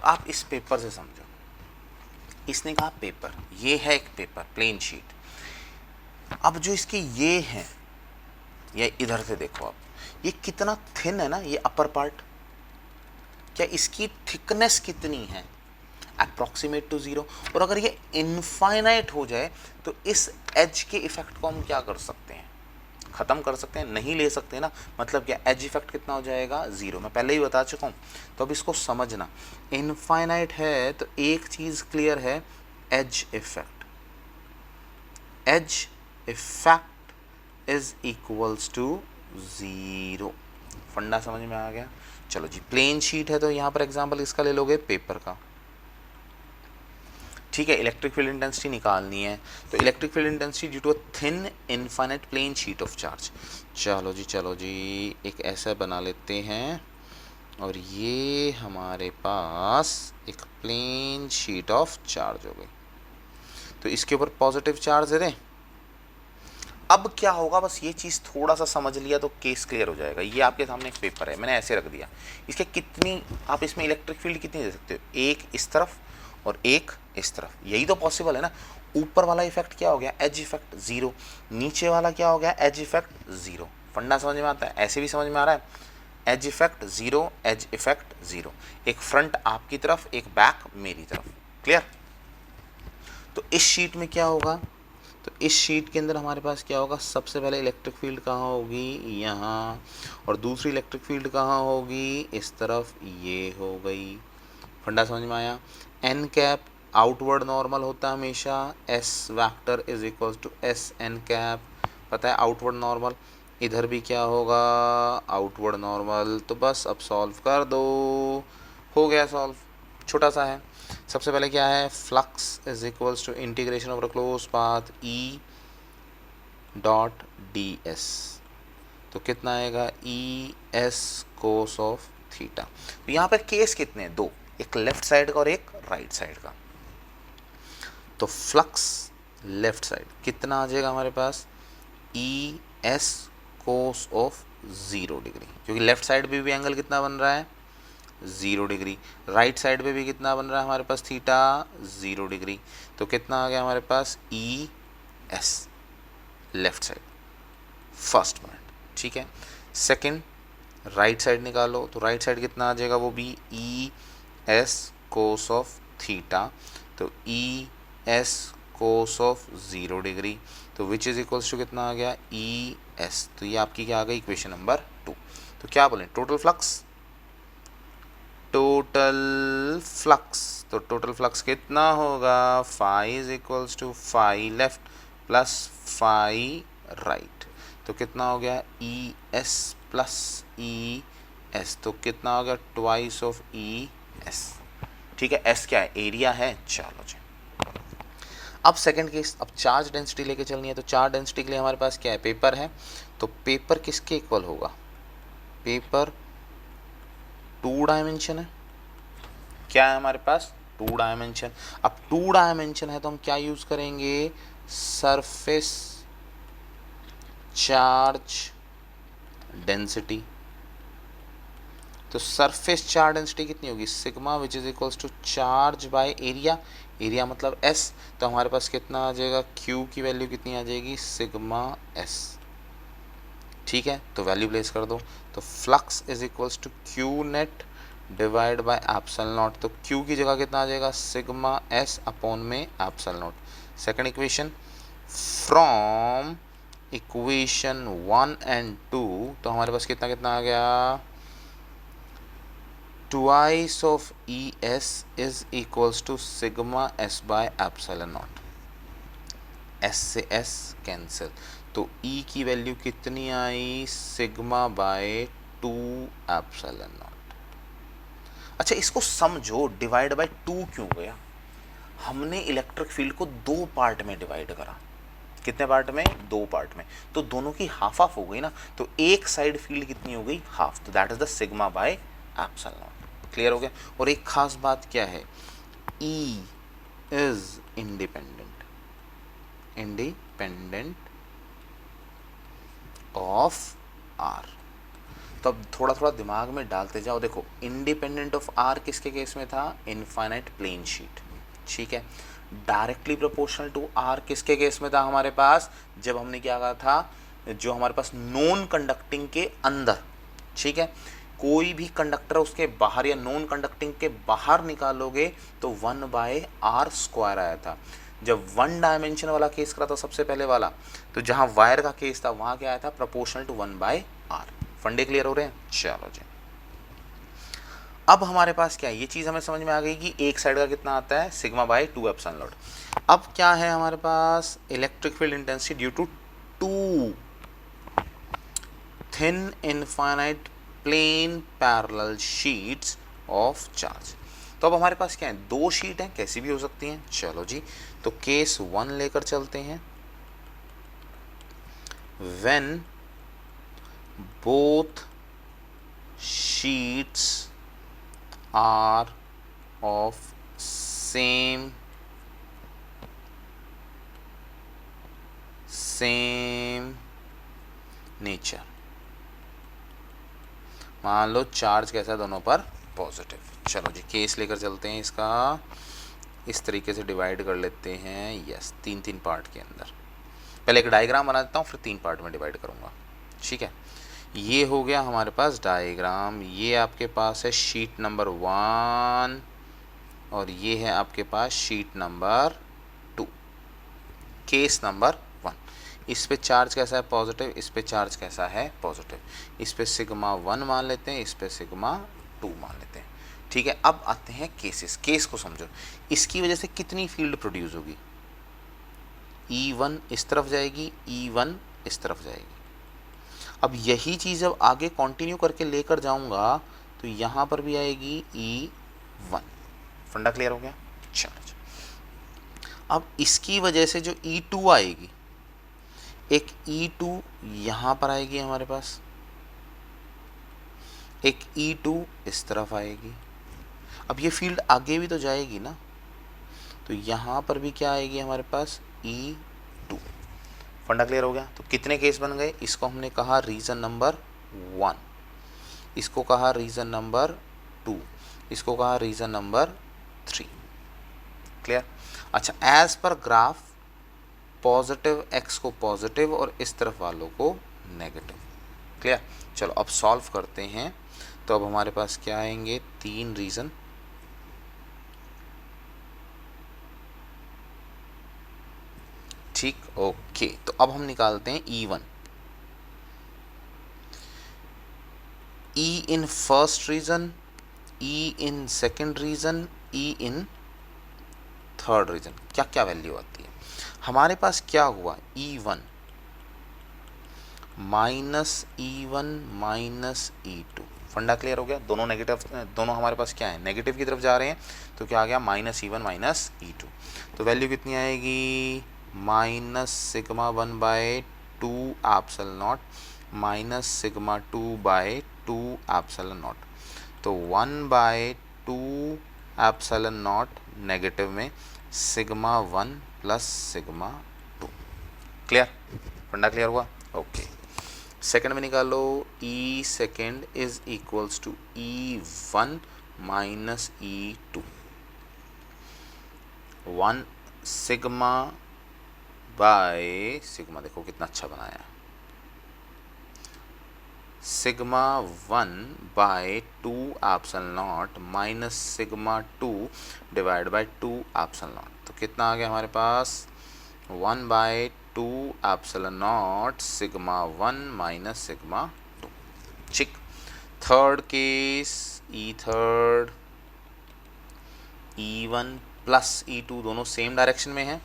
आप इस पेपर से समझो, इसने कहा पेपर, ये है एक पेपर प्लेन शीट। अब जो इसके ये हैं, ये इधर से देखो आप, ये कितना थिन है ना, ये अपर पार्ट, क्या इसकी थिकनेस कितनी है, अप्रॉक्सीमेट टू जीरो। और अगर ये इनफाइनाइट हो जाए तो इस एज के इफेक्ट को हम क्या कर सकते हैं, खत्म कर सकते हैं, नहीं ले सकते ना। मतलब क्या, एज इफेक्ट कितना हो जाएगा, जीरो। मैं पहले ही बता चुका हूँ, तो अब इसको समझना। इनफाइनाइट है तो एक चीज क्लियर है, edge effect, edge effect is equals to zero. फंडा समझ में आ गया। चलो जी, प्लेन शीट है तो यहाँ पर एग्जांपल इसका ले लोगे, पेपर का। ठीक है, इलेक्ट्रिक फील्ड इंटेंसिटी निकालनी है, तो electric field intensity due to a thin infinite plane sheet of charge. चलो जी, एक ऐसा बना लेते हैं, और ये हमारे पास एक प्लेन शीट ऑफ चार्ज हो गई। तो इसके ऊपर पॉजिटिव चार्ज दे दें। अब क्या होगा, बस ये चीज़ थोड़ा सा समझ लिया तो केस क्लियर हो जाएगा। ये आपके सामने एक पेपर है, मैंने ऐसे रख दिया, इसके कितनी, आप इसमें इलेक्ट्रिक फील्ड कितनी दे सकते हो, एक इस तरफ और एक इस तरफ, यही तो पॉसिबल है ना। ऊपर वाला इफेक्ट क्या हो गया, एज इफेक्ट जीरो, नीचे वाला क्या हो गया, एज इफेक्ट जीरो। फंडा समझ में आता है, ऐसे भी समझ में आ रहा है, edge effect zero, edge effect zero, एक फ्रंट आपकी तरफ, एक बैक मेरी तरफ। क्लियर। तो इस शीट में क्या होगा, तो इस शीट के अंदर हमारे पास क्या होगा, सबसे पहले इलेक्ट्रिक फील्ड कहाँ होगी, यहाँ, और दूसरी इलेक्ट्रिक फील्ड कहाँ होगी, इस तरफ, ये हो गई। फंडा समझ में आया। एन कैप आउटवर्ड नॉर्मल होता है हमेशा, S vector is equal to S n cap, पता है आउटवर्ड नॉर्मल। इधर भी क्या होगा, आउटवर्ड नॉर्मल। तो बस अब सॉल्व कर दो, हो गया सॉल्व, छोटा सा है। सबसे पहले क्या है, flux is equals to integration over close path E dot D S, तो कितना आएगा, E S cos of theta. तो यहाँ पर केस कितने हैं, दो, एक लेफ्ट साइड का और एक राइट साइड का। तो फ्लक्स लेफ्ट साइड कितना आ जाएगा हमारे पास, E S cos of 0 degree, क्योंकि लेफ्ट साइड पे भी एंगल कितना बन रहा है, 0 डिग्री। राइट साइड पे भी कितना बन रहा है हमारे पास, थीटा 0 डिग्री। तो कितना आ गया हमारे पास, E S left side, first part. ठीक है, सेकंड राइट साइड निकालो, तो राइट साइड कितना आ जाएगा, वो भी E S cos of theta, तो E S cos of 0 degree, तो विच इज इक्वल्स टू कितना आ गया, ई एस। तो ये आपकी क्या आ गई, इक्वेशन नंबर 2। तो क्या बोलें, टोटल फ्लक्स, टोटल फ्लक्स, तो टोटल फ्लक्स कितना होगा, phi is equals to phi left plus phi right, तो कितना हो गया, E S plus E S, तो कितना हो गया, ट्वाइस ऑफ ई एस। ठीक है, एस क्या है, एरिया है। चलो जी, अब सेकंड केस, अब चार्ज डेंसिटी लेके चलनी है। तो चार्ज डेंसिटी के लिए हमारे पास क्या है, पेपर है, तो पेपर किसके इक्वल होगा, पेपर 2 डायमेंशन है, क्या है हमारे पास, 2 डायमेंशन। अब 2 डायमेंशन है तो हम क्या यूज करेंगे, सरफेस चार्ज डेंसिटी। तो सरफेस चार्ज डेंसिटी कितनी होगी, sigma which is equals to charge by area, area मतलब एस। तो हमारे पास कितना आ जाएगा, क्यू की वैल्यू कितनी आ जाएगी, सिग्मा एस। ठीक है, तो वैल्यू प्लेस कर दो, तो flux is equals to Q net divide by epsilon naught. तो क्यू की जगह कितना आ जाएगा, सिग्मा एस अपॉन में epsilon naught. Second equation, from equation 1 and 2, तो हमारे पास कितना कितना आ गया, twice of E S is equals to sigma S by epsilon naught, S से एस कैंसिल, तो ई की वैल्यू कितनी आई, सिग्मा बाय 2 एप्सिलॉन नॉट। अच्छा, इसको समझो, डिवाइड बाय 2 क्यों गया, हमने इलेक्ट्रिक फील्ड को 2 पार्ट में डिवाइड करा, कितने पार्ट में, 2 पार्ट में, तो दोनों की हाफ हाफ हो गई ना, तो एक साइड फील्ड कितनी हो गई, हाफ, तो that is the sigma by epsilon not. Clear हो गया। और एक खास बात क्या है, E is independent, independent of R। तो अब थोड़ा थोड़ा दिमाग में डालते जाओ। देखो इंडिपेंडेंट ऑफ आर किसके केस में था, इनफाइनाइट प्लेन शीट, ठीक है। डायरेक्टली प्रोपोर्शनल टू आर किसके केस में था हमारे पास, जब हमने क्या कहा था, जो हमारे पास नॉन कंडक्टिंग के अंदर, ठीक है, कोई भी कंडक्टर उसके बाहर या नॉन कंडक्टिंग के बाहर निकालोगे तो 1/r² आया था। जब वन डायमेंशन वाला केस करा था सबसे पहले वाला, तो जहां वायर का केस था वहां क्या आया था, प्रोपोर्शनल टू 1/r। फंडे क्लियर हो रहे हैं, चलो जी। अब हमारे पास क्या है, ये चीज हमें समझ में आ गई कि एक साइड का कितना आता है, σ/2 एप्सिलॉन नॉट। अब क्या है हमारे पास, electric field intensity due to two thin infinite plane parallel sheets of charge. तो अब हमारे पास क्या है, दो शीट हैं, कैसी भी हो सकती हैं। चलो जी, तो केस 1 लेकर चलते हैं। When both sheets are of same nature. मान लो चार्ज कैसा है दोनों पर, पॉजिटिव। चलो जी, केस लेकर चलते हैं इसका, इस तरीके से डिवाइड कर लेते हैं, यस, 3-3 पार्ट के अंदर। पहले एक डायग्राम बना देता हूँ, फिर 3 पार्ट में डिवाइड करूँगा, ठीक है। ये हो गया हमारे पास डायग्राम, ये आपके पास है शीट नंबर 1 और ये है आपके पास शीट नंबर 2, केस नंबर 1। इस पे चार्ज कैसा है, पॉजिटिव, इस पे चार्ज कैसा है, पॉजिटिव। इस पे σ1 मान लेते हैं, इस पे σ2 मान लेते हैं, ठीक है। अब आते हैं केसेस, केस को समझो। इसकी वजह से कितनी फील्ड प्रोड्यूस होगी, E1 इस तरफ जाएगी, E1 इस तरफ जाएगी। अब यही चीज़ जब आगे कंटिन्यू करके लेकर जाऊंगा तो यहाँ पर भी आएगी E1। फंडा क्लियर हो गया, चलो। अब इसकी वजह से जो E2 आएगी, एक E2 यहाँ पर आएगी हमारे पास, एक E2 इस तरफ आएगी। अब ये फील्ड आगे भी तो जाएगी ना, तो यहाँ पर भी क्या आएगी हमारे पास, E2। फंडा क्लियर हो गया। तो कितने केस बन गए, इसको हमने कहा रीजन नंबर 1, इसको कहा रीजन नंबर 2, इसको कहा रीजन नंबर 3। क्लियर। अच्छा, एज पर ग्राफ पॉजिटिव एक्स को पॉजिटिव और इस तरफ वालों को नेगेटिव। क्लियर। चलो अब सॉल्व करते हैं। तो अब हमारे पास क्या आएंगे, 3 रीजन, ठीक, ओके। तो अब हम निकालते हैं E1। E in first region, E in second region, E in third region, क्या क्या वैल्यू आती है हमारे पास। क्या हुआ, E1 minus E1 minus E2। फंडा क्लियर हो गया। दोनों नेगेटिव, दोनों हमारे पास क्या है, नेगेटिव की तरफ जा रहे हैं, तो क्या आ गया, -E1 माइनस E2। तो वैल्यू कितनी आएगी, -σ1/2 epsilon naught minus σ2/2 epsilon naught. तो 1/2 एप्सिलॉन नॉट नेगेटिव में σ1 प्लस σ2। क्लियर, फंडा क्लियर हुआ, ओके। सेकंड में निकालो, E second is equals to E1 minus E2। 1 sigma by sigma, देखो कितना अच्छा बनाया, σ1/2 epsilon naught minus σ2 divide by 2 epsilon naught. तो कितना आ गया हमारे पास, 1/2 एप्सिलॉन नॉट σ1 माइनस σ2। ठीक। Third case, E third, E1 plus E2 दोनों सेम डायरेक्शन में हैं।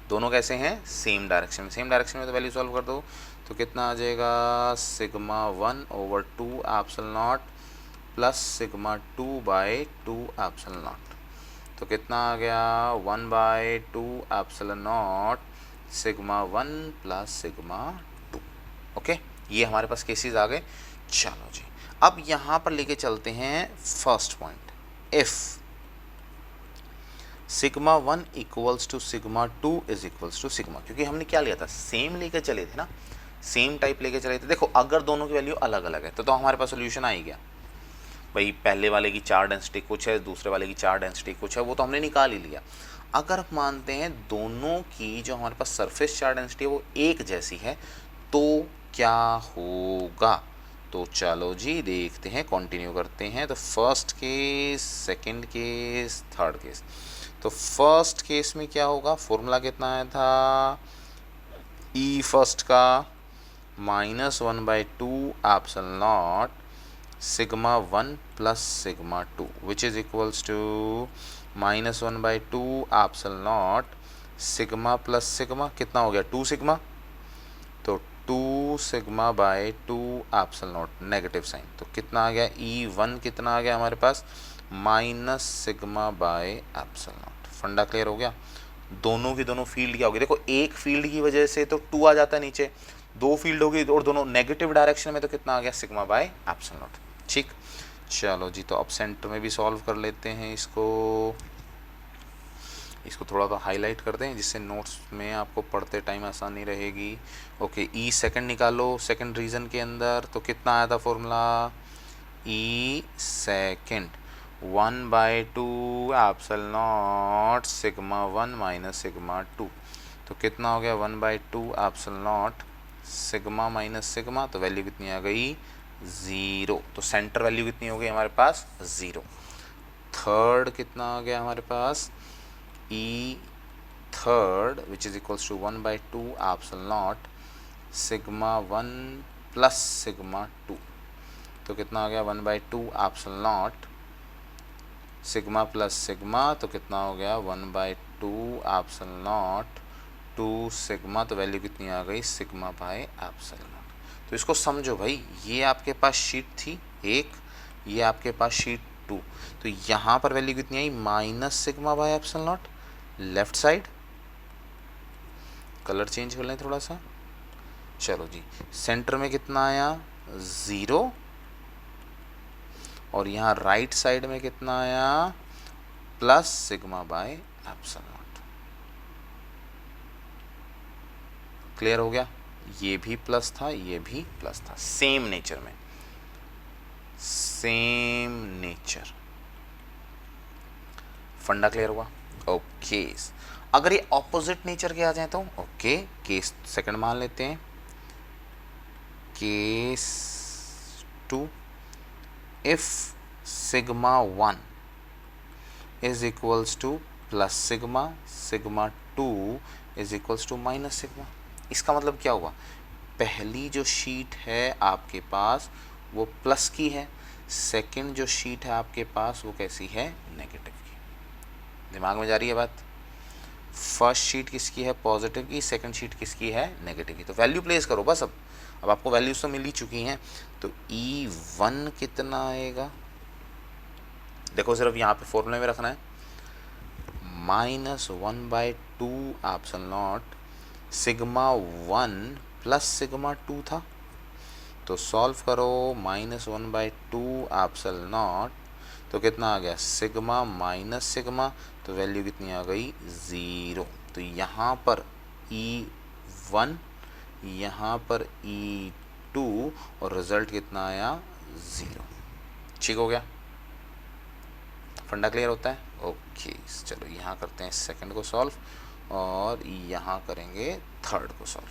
दोनों कैसे हैं, सेम डायरेक्शन में। सेम डायरेक्शन में तो वैल्यू सॉल्व कर दो, तो कितना आ जाएगा, σ1/2 epsilon naught plus σ2/2 epsilon naught. तो कितना आ गया, 1/2 एप्सिलॉन नॉट σ1 प्लस σ2। ओके, ये हमारे पास केसेस आ गए। चलो जी, अब यहाँ पर लेके चलते हैं first point, if σ1 equals to σ2 is equals to sigma, क्योंकि हमने क्या लिया था, सेम लेकर चले थे ना, सेम टाइप लेके चले थे। देखो अगर दोनों की वैल्यू अलग अलग है तो हमारे पास सोल्यूशन आ ही गया भाई, पहले वाले की 4 डेंसिटी कुछ है, दूसरे वाले की 4 डेंसिटी कुछ है, वो तो हमने निकाल ही लिया। अगर हम मानते हैं दोनों की जो हमारे पास सरफेस 4 डेंसिटी है वो एक जैसी है तो क्या होगा? तो चलो जी देखते हैं, कंटिन्यू करते हैं। तो first case, second case, third case. तो फर्स्ट केस में क्या होगा, फॉर्मूला कितना आया था ई फर्स्ट का -1/2 epsilon naught sigma 1 plus sigma 2 which is equals to -1/2 epsilon naught sigma plus sigma, कितना हो गया 2 सिग्मा, तो 2 sigma by 2 epsilon naught, negative sign, तो कितना आ गया E1 कितना आ गया हमारे पास minus sigma by epsilon naught. फंडा क्लियर हो गया? दोनों की दोनों फील्ड क्या होगी, देखो एक फील्ड की वजह से तो 2 आ जाता है नीचे, दो फील्ड होगी और दोनों नेगेटिव डायरेक्शन में तो कितना आ गया सिग्मा बाय एप्सिलॉन नॉट। ठीक, चलो जी, तो अब सेंटर में भी सॉल्व कर लेते हैं इसको थोड़ा सा हाईलाइट कर दें जिससे नोट्स में आपको पढ़ते टाइम आसानी रहेगी। ओके, ई सेकंड निकालो सेकंड रीजन के अंदर, तो कितना आया था फॉर्मूला ई second 1/2 epsilon naught sigma 1 minus sigma 2, तो कितना हो गया 1/2 epsilon naught sigma minus sigma, तो वैल्यू कितनी आ गई 0, तो सेंटर वैल्यू कितनी हो गई हमारे पास 0। थर्ड कितना आ गया हमारे पास E third which is equals to 1/2 epsilon naught sigma 1 plus sigma 2, तो कितना आ गया 1/2 epsilon naught sigma plus sigma, तो कितना हो गया 1/2 एप्सिलॉन नॉट 2 सिग्मा, तो वैल्यू कितनी आ गई सिग्मा बाय एप्सिलॉन नॉट। तो इसको समझो भाई, ये आपके पास शीट थी एक, ये आपके पास शीट 2, तो यहाँ पर वैल्यू कितनी आई minus sigma by epsilon naught, left side colour change कर लें थोड़ा सा, चलो जी, सेंटर में कितना आया 0 और यहाँ राइट साइड में कितना आया plus sigma by epsilon not. Clear हो गया? ये भी प्लस था, ये भी प्लस था, सेम नेचर में, सेम नेचर। फंडा क्लियर हुआ? ओके, अगर ये ऑपोजिट नेचर के आ जाए तो ओके, केस सेकंड मान लेते हैं, case 2 if sigma 1 is equals to plus sigma, sigma 2 is equals to minus sigma. इसका मतलब क्या हुआ, पहली जो शीट है आपके पास वो प्लस की है, सेकंड जो शीट है आपके पास वो कैसी है नेगेटिव की। दिमाग में जा रही है बात? फर्स्ट शीट किसकी है पॉजिटिव की, सेकंड शीट किसकी है नेगेटिव की, तो वैल्यू प्लेस करो बस। अब आपको वैल्यूज तो मिल ही चुकी हैं, तो E1 कितना आएगा, देखो सिर्फ यहाँ पे फॉर्मूले में रखना है, -1/2 epsilon naught sigma 1 plus sigma 2 था, तो सॉल्व करो -1/2 एप्सिलॉन नॉट, तो कितना आ गया सिग्मा माइनस सिग्मा, तो वैल्यू कितनी आ गई 0। तो यहाँ पर E1, यहाँ पर E2 और रिजल्ट कितना आया 0। ठीक हो गया? फंडा क्लियर होता है? ओके, चलो यहाँ करते हैं सेकंड को सॉल्व और यहाँ करेंगे थर्ड को सॉल्व।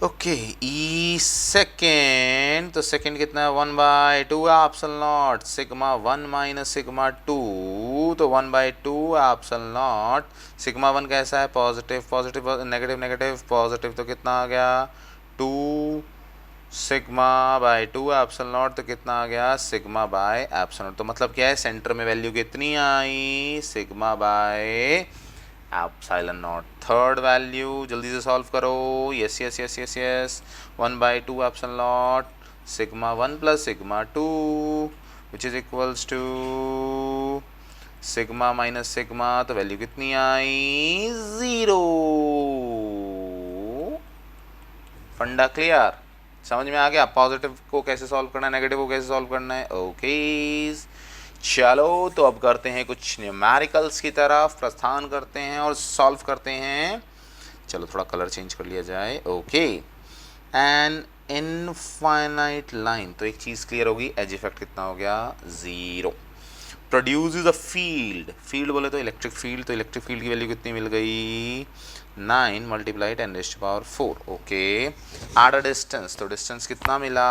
ओके, ई सेकेंड, तो सेकेंड कितना है 1/2 epsilon naught sigma 1 minus sigma 2, तो 1/2 एप्सिलॉन नॉट सिग्मा 1 कैसा है positive, positive negative negative positive, तो कितना आ गया 2 सिग्मा बाय 2 एप्सिलॉन नॉट, तो कितना आ गया सिग्मा बाय एप्सिलॉन नॉट। तो मतलब क्या है, सेंटर में वैल्यू कितनी आई sigma by epsilon naught. Third value जल्दी से सॉल्व करो, yes yes yes yes yes 1/2 epsilon naught sigma 1 plus sigma 2 which is equals to sigma minus sigma, तो वैल्यू कितनी आई 0। फंडा क्लियर? समझ में आ गया पॉजिटिव को कैसे सॉल्व करना है, नेगेटिव को कैसे सॉल्व करना है? ओके, चलो तो अब करते हैं कुछ न्यूमेरिकल्स की तरफ प्रस्थान करते हैं और सॉल्व करते हैं। चलो थोड़ा कलर चेंज कर लिया जाए। ओके, एन इनफाइनाइट लाइन, तो एक चीज़ क्लियर होगी, एज इफेक्ट कितना हो गया, 0। प्रोड्यूसेस अ फील्ड, फील्ड बोले तो इलेक्ट्रिक फील्ड, तो इलेक्ट्रिक फील्ड की वैल्यू कितनी मिल गई, 9 multiply 10⁴। Okay, at a distance, तो डिस्टेंस कितना मिला,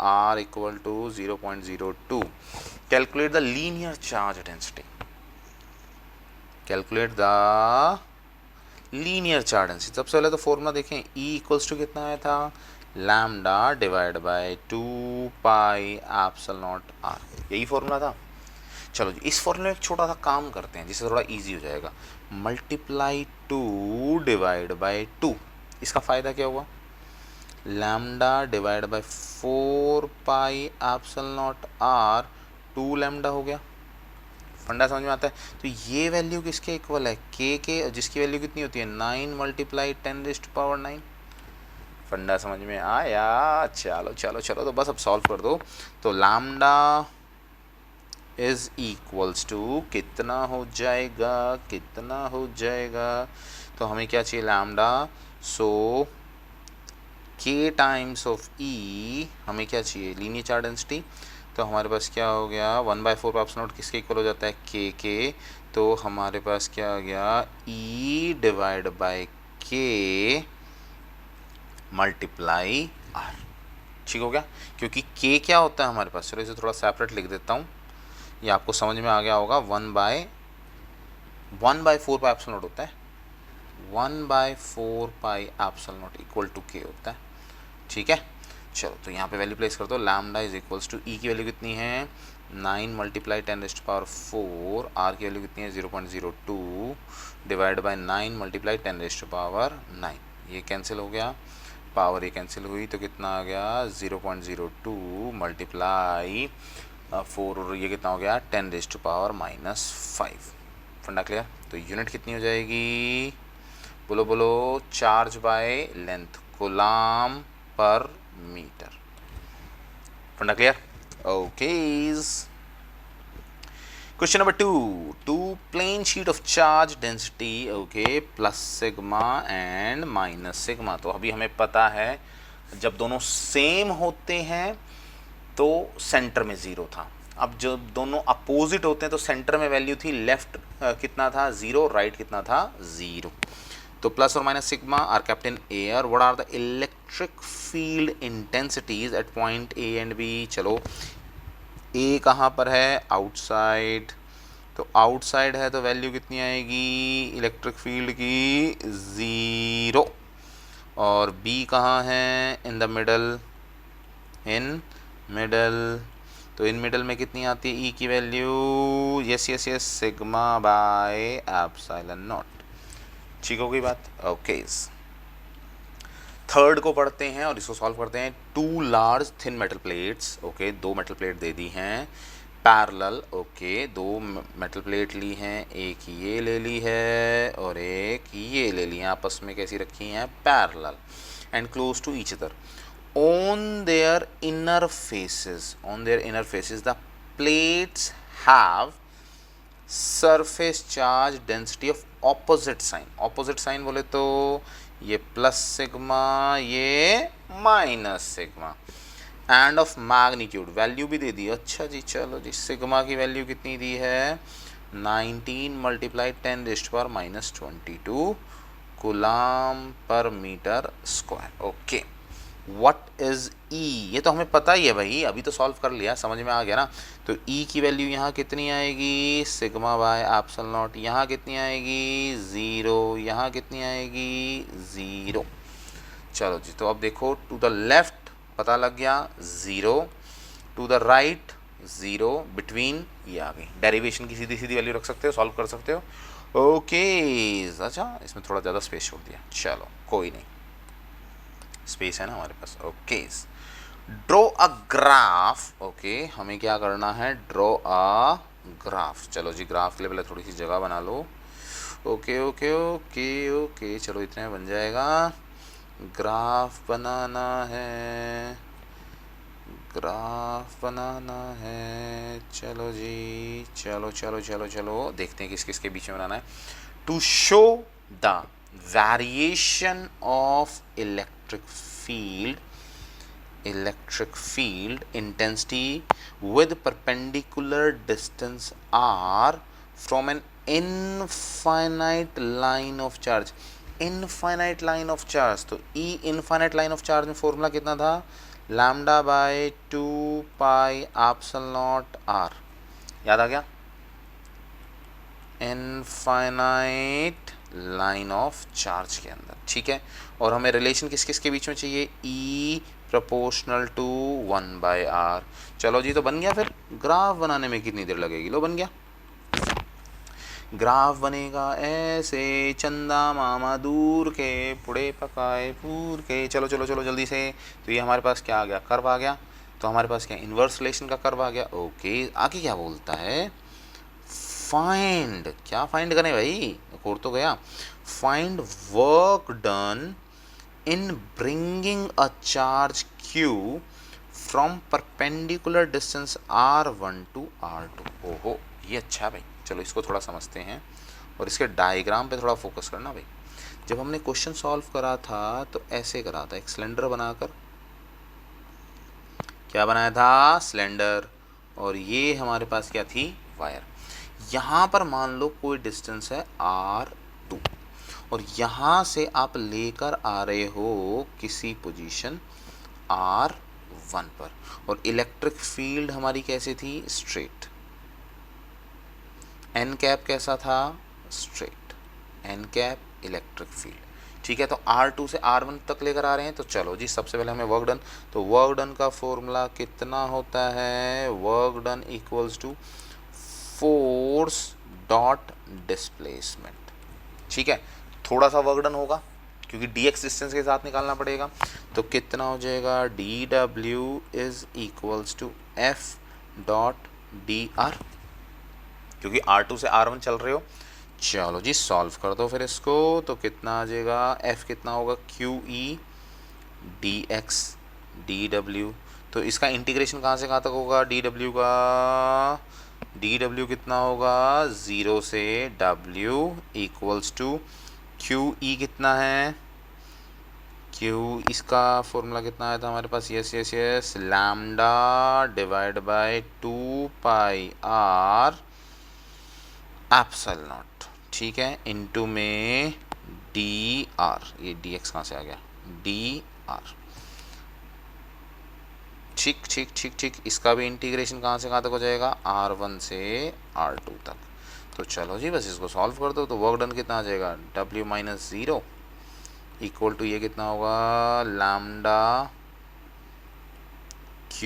r equal to 0.02। Calculate the linear charge density, calculate the linear charge density. सबसे पहले तो फॉर्मूला देखें, E इक्वल्स टू कितना आया था, lambda divide by 2 pi epsilon naught r, यही फॉर्मूला था। चलो जी, इस फॉर्मूले में एक छोटा सा काम करते हैं जिससे थोड़ा इजी हो जाएगा। मल्टीप्लाई 2 डिवाइड बाय 2, इसका फ़ायदा क्या हुआ, lambda divide by 4 pi epsilon naught r, 2 lambda हो गया। फंडा समझ में आता है। तो ये वैल्यू किसके इक्वल है, के, जिसकी वैल्यू कितनी होती है, 9 मल्टीप्लाई 10⁹9। फंडा समझ में आया। चलो चलो चलो, तो बस अब सॉल्व कर दो। तो लैम्डा इज इक्वल्स टू कितना हो जाएगा, कितना हो जाएगा, तो हमें क्या चाहिए, लैम्डा, सो के टाइम्स ऑफ ई, हमें क्या चाहिए, लीनियर चार्ज डेंसिटी। तो हमारे पास क्या हो गया, 1/4 एप्सिलॉन नॉट किसके इक्वल हो जाता है, के, तो हमारे पास क्या आ गया, ई डिवाइड बाय के मल्टीप्लाई आर। ठीक हो गया, क्योंकि के क्या होता है हमारे पास, चलो इसे थोड़ा सेपरेट लिख देता हूँ, ये आपको समझ में आ गया होगा। 1/4 पाई एप्सिलॉन नॉट होता है, 1/4 pi epsilon naught equal to k होता है। ठीक है, चलो तो यहाँ पे वैल्यू प्लेस कर दो, लैम्डा इज इक्वल्स टू, ई की वैल्यू कितनी है, 9 मल्टीप्लाई 10⁴, आर की वैल्यू कितनी है, 0.02 डिवाइड बाय 9 मल्टीप्लाई 10⁹9। ये कैंसिल हो गया, पावर ये कैंसिल हुई, तो कितना आ गया, 0.02 मल्टीप्लाई 4, और ये कितना हो गया, 10⁻⁻5। फंडा क्लियर। तो यूनिट कितनी हो जाएगी, बोलो बोलो, चार्ज बाय लेंथ, कूलम पर मीटर। फंडा clear. Okay, question number 2 plane sheet of charge density, okay, plus sigma and minus sigma. तो अभी हमें पता है जब दोनों सेम होते हैं तो सेंटर में 0 था। अब जब दोनों अपोजिट होते हैं तो सेंटर में वैल्यू थी, लेफ्ट कितना था, 0, राइट कितना था, 0। तो प्लस और minus sigma are kept in air. What are the electric field intensities at point A and B. चलो, ए कहाँ पर है, आउटसाइड, तो आउटसाइड है तो वैल्यू कितनी आएगी इलेक्ट्रिक फील्ड की, 0। और बी कहाँ है, in the middle, in middle, तो इन मिडल में कितनी आती है, ई की value, yes yes yes, sigma by epsilon naught. ठीक हो गई बात। ओके, थर्ड को पढ़ते हैं और इसको सॉल्व करते हैं। 2 large thin metal plates, okay, 2 metal plate दे दी हैं पैरेलल, ओके, 2 मेटल प्लेट ली हैं, एक ये ले ली है और एक ये ले ली है, आपस में कैसी रखी हैं, parallel and close to each other. On their inner faces, the plates have surface charge density of opposite sign। opposite sign बोले तो ये प्लस सिग्मा, ये minus sigma, end of magnitude, value भी दे दी। अच्छा जी, चलो जी, सिग्मा की वैल्यू कितनी दी है, 19 मल्टीप्लाई 10⁻⁻22 कूलम पर metre square. Okay, what is E, ये तो हमें पता ही है भाई, अभी तो सॉल्व कर लिया, समझ में आ गया ना। तो ई की वैल्यू यहाँ कितनी आएगी, सिग्मा बाय एप्सिलॉन नॉट, यहाँ कितनी आएगी, 0, यहाँ कितनी आएगी, 0। चलो जी, तो अब देखो, टू द लेफ्ट पता लग गया 0, टू द राइट 0, बिटवीन ये आ गई। डेरिवेशन की सीधी सीधी वैल्यू रख सकते हो, सॉल्व कर सकते हो। ओके, अच्छा इसमें थोड़ा ज़्यादा स्पेस छोड़ दिया, चलो कोई नहीं, स्पेस है ना हमारे पास। Okay, draw a graph. Okay, हमें क्या करना है, ड्रॉ अ ग्राफ। चलो जी, ग्राफ के लिए पहले थोड़ी सी जगह बना लो। ओके ओके ओके ओके, चलो इतने में बन जाएगा। ग्राफ बनाना है, ग्राफ बनाना है, चलो जी, चलो चलो चलो चलो, देखते हैं किस किस के बीच में बनाना है। To show the variation of electric field intensity with perpendicular distance r from an infinite line of charge. Infinite line of charge, तो E infinite line of charge में फॉर्मूला कितना था, lambda by 2 pi epsilon naught R, याद आ गया, इनफाइनाइट लाइन ऑफ चार्ज के अंदर, ठीक है। और हमें रिलेशन किस किस के बीच में चाहिए, ई प्रोपोर्शनल टू 1 बाय आर। चलो जी, तो बन गया। फिर ग्राफ बनाने में कितनी देर लगेगी, लो बन गया। ग्राफ बनेगा ऐसे, चंदा मामा दूर के पुड़े पकाए पूर के। चलो चलो चलो जल्दी से। तो ये हमारे पास क्या आ गया, कर्व आ गया। तो हमारे पास क्या, इन्वर्स रिलेशन का कर्व आ गया। ओके, आगे क्या बोलता है, फाइंड, क्या फाइंड करें भाई, और तो गया, find work done in bringing a charge Q from perpendicular distance R1 to R2। ओहो, ये अच्छा है भाई। चलो इसको थोड़ा समझते हैं और इसके डायग्राम पे थोड़ा फोकस करना भाई। जब हमने क्वेश्चन सॉल्व करा था तो ऐसे करा था, एक सिलेंडर बनाकर, क्या बनाया था, सिलेंडर, और ये हमारे पास क्या थी, वायर। यहाँ पर मान लो कोई डिस्टेंस है R2 और यहाँ से आप लेकर आ रहे हो किसी पोजीशन R1 पर, और इलेक्ट्रिक फील्ड हमारी कैसे थी, स्ट्रेट। एन कैप कैसा था, straight, n cap electric field, ठीक है। तो R2 से R1 तक लेकर आ रहे हैं। तो चलो जी, सबसे पहले हमें वर्क डन, तो वर्क डन का फॉर्मूला कितना होता है, work done equals to force dot displacement, ठीक है। थोड़ा सा वर्क डन होगा क्योंकि dx डिस्टेंस के साथ निकालना पड़ेगा। तो कितना हो जाएगा, dw is equals to f dot dr, क्योंकि R2 से R1 चल रहे हो। चलो जी, सॉल्व कर दो फिर इसको। तो कितना आ जाएगा, f कितना होगा, QE dx dw। तो इसका इंटीग्रेशन कहाँ से कहाँ तक होगा, dw का, dw कितना होगा, 0 से w इक्वल्स टू QE कितना है, Q, इसका फॉर्मूला कितना आया था हमारे पास, yes yes yes, lambda divide by 2 pi r epsilon naught, ठीक है, इनटू में dr, ये dx कहाँ से आ गया, dr, ठीक ठीक ठीक ठीक। इसका भी इंटीग्रेशन कहाँ से कहाँ तक हो जाएगा, R1 से R2 तक। तो चलो जी, बस इसको सॉल्व कर दो। तो वर्क डन कितना आ जाएगा, W माइनस 0 इक्वल टू ये कितना होगा, lambda Q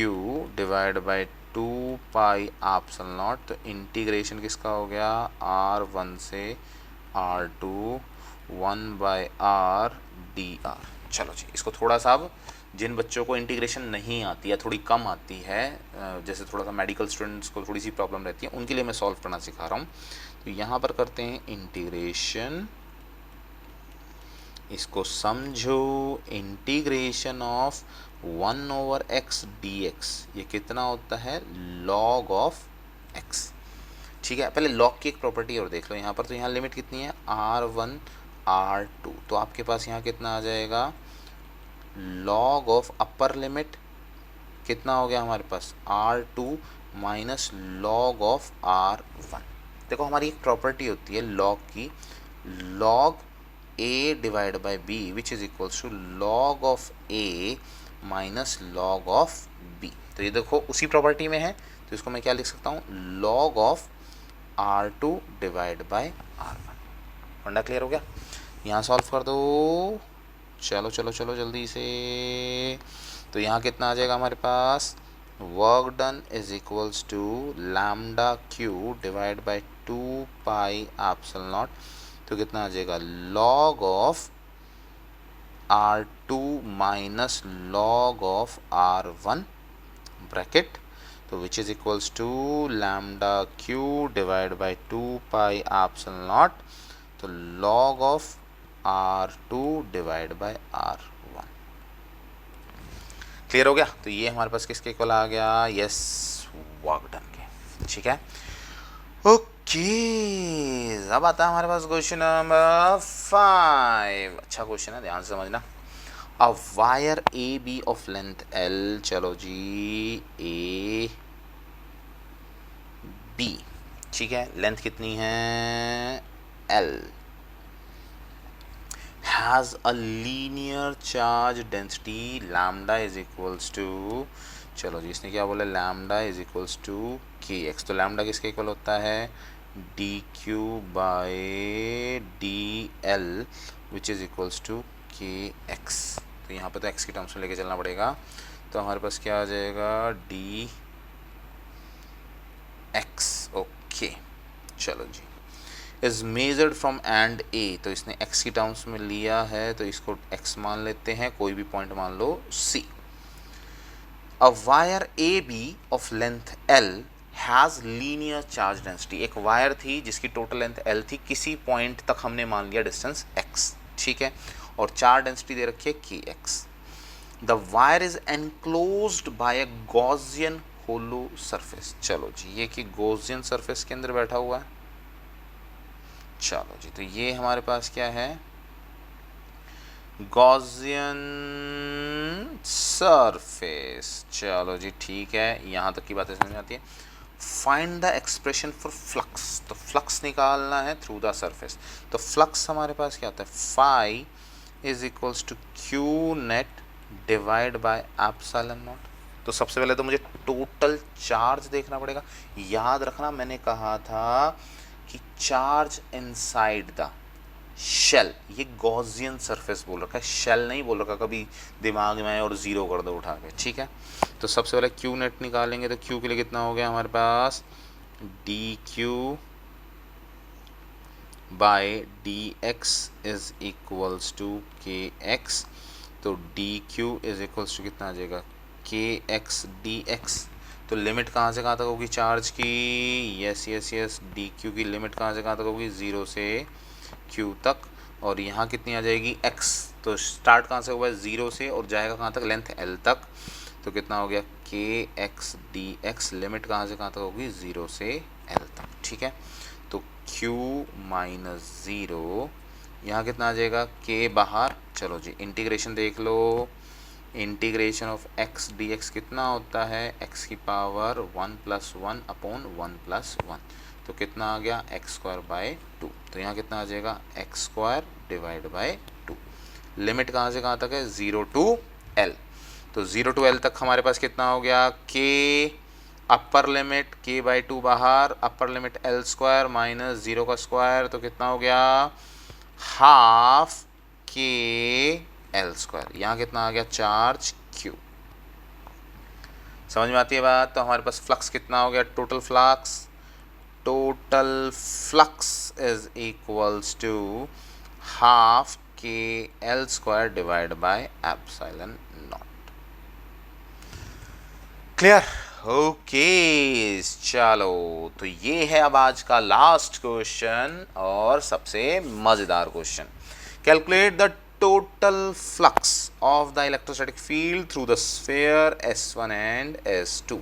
divide by 2 pi epsilon naught. तो इंटीग्रेशन किसका हो गया, R1 से R2 1 बाय R dr। चलो जी, इसको थोड़ा सा, अब जिन बच्चों को इंटीग्रेशन नहीं आती या थोड़ी कम आती है, जैसे थोड़ा सा मेडिकल स्टूडेंट्स को थोड़ी सी प्रॉब्लम रहती है, उनके लिए मैं सॉल्व करना सिखा रहा हूँ। तो यहाँ पर करते हैं इंटीग्रेशन, इसको समझो, integration of 1 over x dx, ये कितना होता है, log ऑफ x, ठीक है। पहले log की एक प्रॉपर्टी और देख लो यहाँ पर। तो यहाँ लिमिट कितनी है, R1 R2, तो आपके पास यहाँ कितना आ जाएगा, log ऑफ अपर लिमिट कितना हो गया हमारे पास, R2 minus log of R1। देखो हमारी एक प्रॉपर्टी होती है log की, log a divide by b which is equals to log of a minus log of b। तो ये देखो उसी प्रॉपर्टी में है, तो इसको मैं क्या लिख सकता हूँ, log of R2 divide by R1। फंडा क्लियर हो गया, यहाँ सॉल्व कर दो। चलो चलो चलो जल्दी से। तो यहाँ कितना आ जाएगा हमारे पास, work done is equals to lambda Q divide by 2 pi epsilon naught. तो कितना आ जाएगा, log of R2 minus log of R1 bracket, तो which is equals to lambda Q divide by 2 pi epsilon naught. तो log of R2 divide by R1। Clear हो गया। तो ये हमारे पास किसके इक्वल आ गया, यस, वर्क डन के, ठीक है। ओके अब आता है हमारे पास क्वेश्चन नंबर 5। अच्छा क्वेश्चन है, ध्यान से समझना। A wire A B of length L, चलो जी, ए बी, ठीक है, लेंथ कितनी है L, has a linear charge density lambda is equals to, चलो जी, इसने क्या बोला, लैम्डा इज इक्वल्स टू के एक्स। तो लैम्डा किसके इक्वल होता है, d Q by d l which is equals to के एक्स। तो यहाँ पे तो एक्स की टर्म्स में लेके चलना पड़ेगा। तो हमारे पास क्या आ जाएगा, डी एक्स, ओके। चलो जी, इज मेजर्ड फ्रॉम एंड ए, तो इसने x की टर्म्स में लिया है तो इसको x मान लेते हैं, कोई भी पॉइंट मान लो C। A wire A B of length L has linear charge density, एक वायर थी जिसकी टोटल लेंथ L थी, किसी पॉइंट तक हमने मान लिया डिस्टेंस x, ठीक है, और चार्ज डेंसिटी दे रखी है kx। The wire is enclosed by a Gaussian hollow surface, चलो जी, ये कि गॉसियन सरफेस के अंदर बैठा हुआ है। चलो जी, तो ये हमारे पास क्या है, गॉसियन सरफेस। चलो जी, ठीक है, यहाँ तक की बातें समझ में आती है। Find the expression for flux, तो फ्लक्स निकालना है थ्रू द सरफेस। तो फ्लक्स हमारे पास क्या होता है, phi is equals to Q net divide by epsilon naught. तो सबसे पहले तो मुझे टोटल चार्ज देखना पड़ेगा। याद रखना, मैंने कहा था कि चार्ज इनसाइड द शेल, ये गॉसियन सरफेस बोल रखा है, शेल नहीं बोल रखा, कभी दिमाग में आए और ज़ीरो कर दो उठा के, ठीक है। तो सबसे पहले क्यू नेट निकालेंगे, तो क्यू के लिए कितना हो गया हमारे पास, D Q by D X is equals to के एक्स। तो D Q is equals to कितना आ जाएगा, के एक्स डी एक्स। तो लिमिट कहाँ से कहाँ तक होगी चार्ज की, yes yes yes, D Q की लिमिट कहाँ से कहाँ तक होगी, ज़ीरो से क्यू तक, और यहाँ कितनी आ जाएगी x। तो स्टार्ट कहाँ से हुआ है, ज़ीरो से, और जाएगा कहाँ तक, लेंथ l तक। तो कितना हो गया, के एक्स डी एक्स, लिमिट कहाँ से कहाँ तक होगी, ज़ीरो से l तक, ठीक है। तो q माइनस ज़ीरो, यहाँ कितना आ जाएगा, k बाहर। चलो जी, इंटीग्रेशन देख लो, integration of x D X कितना होता है, x की पावर 1 + 1 अपॉन 1 + 1। तो कितना आ गया, एक्स स्क्वायर बाय 2। तो यहाँ कितना आ जाएगा, x square divide by 2। Limit कहाँ से कहाँ तक है, 0 to l। तो 0 to l तक हमारे पास कितना हो गया, k upper limit k by 2 बाहर, upper limit l square minus 0 का स्क्वायर, तो कितना हो गया, हाफ k l स्क्वायर। यहाँ कितना आ गया, चार्ज q। समझ में आती है बात। तो हमारे पास फ्लक्स कितना हो गया, total flux, total flux is equals to half k l square divided by epsilon naught। Clear, okay. चलो, तो ये है अब आज का लास्ट क्वेश्चन और सबसे मजेदार question. Calculate the total flux of the electrostatic field through the sphere S1 and S2।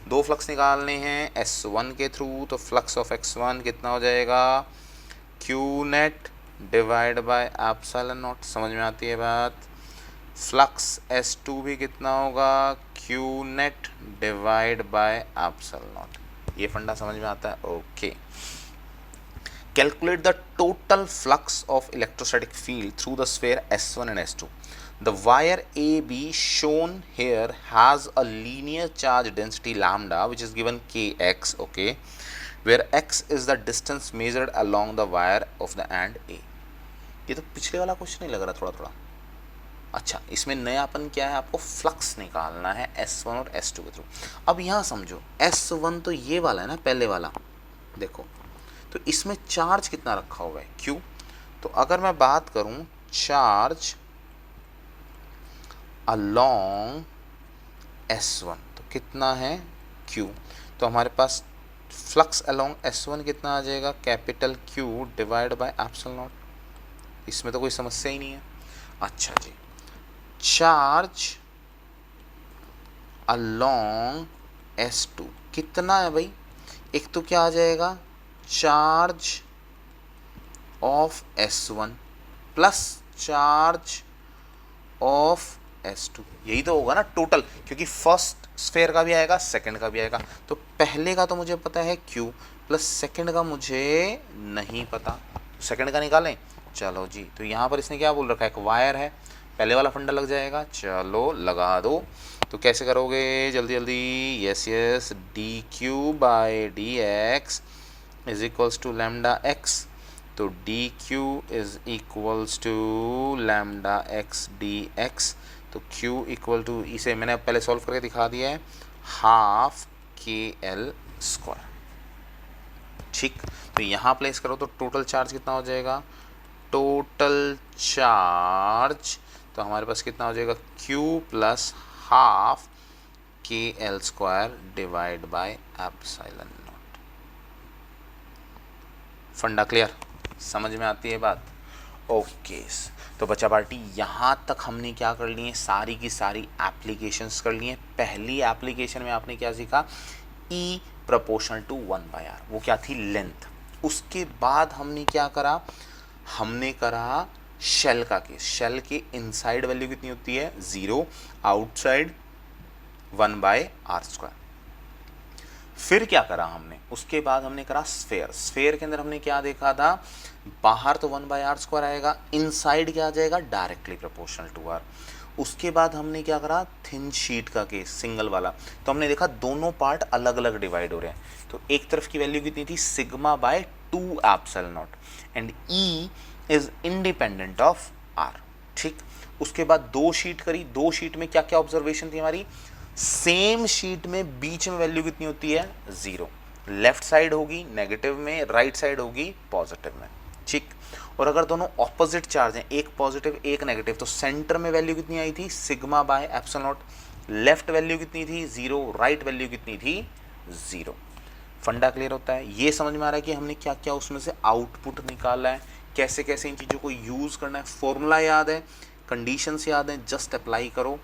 दो फ्लक्स निकालने हैं S1 के थ्रू, तो फ्लक्स ऑफ x1 कितना हो जाएगा, q net divide by epsilon not. समझ में आती है बात। फ्लक्स S2 भी कितना होगा, q net divide by epsilon not. ये फंडा समझ में आता है, okay. Calculate the total flux of electrostatic field through the sphere S1 and S2। The wire AB shown here has a linear charge density lambda which is given kx, okay, where x is the distance measured along the wire of the end A। ये तो पिछले वाला क्वेश्चन नहीं लग रहा, थोड़ा थोड़ा। अच्छा, इसमें नयापन क्या है, आपको फ्लक्स निकालना है S1 और S2 के थ्रू। अब यहाँ समझो, S1 तो ये वाला है ना, पहले वाला, देखो, तो इसमें चार्ज कितना रखा हुआ है, Q। तो अगर मैं बात करूँ चार्ज along S1, तो कितना है, Q। तो हमारे पास फ्लक्स along S1 कितना आ जाएगा, capital Q divide by epsilon not. इसमें तो कोई समस्या ही नहीं है। अच्छा जी, चार्ज along S2 कितना है भाई, एक तो क्या आ जाएगा, charge of S1 plus charge of S2, यही तो होगा ना टोटल, क्योंकि फर्स्ट स्फेयर का भी आएगा सेकंड का भी आएगा। तो पहले का तो मुझे पता है Q प्लस सेकंड का मुझे नहीं पता, सेकंड का निकालें। चलो जी, तो यहाँ पर इसने क्या बोल रखा है, एक वायर है, पहले वाला फंडा लग जाएगा, चलो लगा दो। तो कैसे करोगे, जल्दी जल्दी, yes yes, D Q by D X is equals to lambda X. तो D Q is equals to lambda X D X. तो Q इक्वल टू, इसे मैंने पहले सॉल्व करके दिखा दिया है, हाफ के एल स्क्वायर। ठीक, तो यहाँ प्लेस करो तो टोटल चार्ज कितना हो जाएगा, टोटल चार्ज तो हमारे पास कितना हो जाएगा, Q प्लस हाफ के L square divide by epsilon naught. फंडा क्लियर, समझ में आती है बात? ओके तो बच्चा पार्टी यहाँ तक हमने क्या कर लिए, सारी की सारी एप्लीकेशंस कर लिए। पहली एप्लीकेशन में आपने क्या सीखा, E प्रोपोर्शनल टू 1/r, वो क्या थी, लेंथ। उसके बाद हमने क्या करा, हमने करा शेल का केस। शेल के इनसाइड वैल्यू कितनी होती है, 0, आउटसाइड 1/r²। फिर क्या करा हमने, उसके बाद हमने करा स्फेयर। स्फेयर के अंदर हमने क्या देखा था, बाहर तो 1/r² आएगा, इनसाइड क्या आ जाएगा, डायरेक्टली प्रोपोर्शनल टू r। उसके बाद हमने क्या करा, थिन शीट का केस, सिंगल वाला। तो हमने देखा दोनों पार्ट अलग अलग डिवाइड हो रहे हैं। तो एक तरफ की वैल्यू कितनी थी, sigma by 2 epsilon not, and E is independent of r। ठीक, उसके बाद दो शीट करी, दो शीट में क्या क्या ऑब्जर्वेशन थी हमारी, सेम शीट में बीच में वैल्यू कितनी होती है, 0। लेफ्ट साइड होगी नेगेटिव में, राइट साइड होगी पॉजिटिव में। ठीक, और अगर दोनों ऑपोजिट चार्ज हैं, एक पॉजिटिव एक नेगेटिव, तो सेंटर में वैल्यू कितनी आई थी, sigma by epsilon naught. Left value कितनी थी, 0, राइट वैल्यू कितनी थी, 0। फंडा क्लियर होता है? ये समझ में आ रहा है कि हमने क्या क्या उसमें से आउटपुट निकाला है, कैसे कैसे इन चीज़ों को यूज़ करना है। फॉर्मूला याद है, कंडीशंस याद है, जस्ट अप्लाई करो।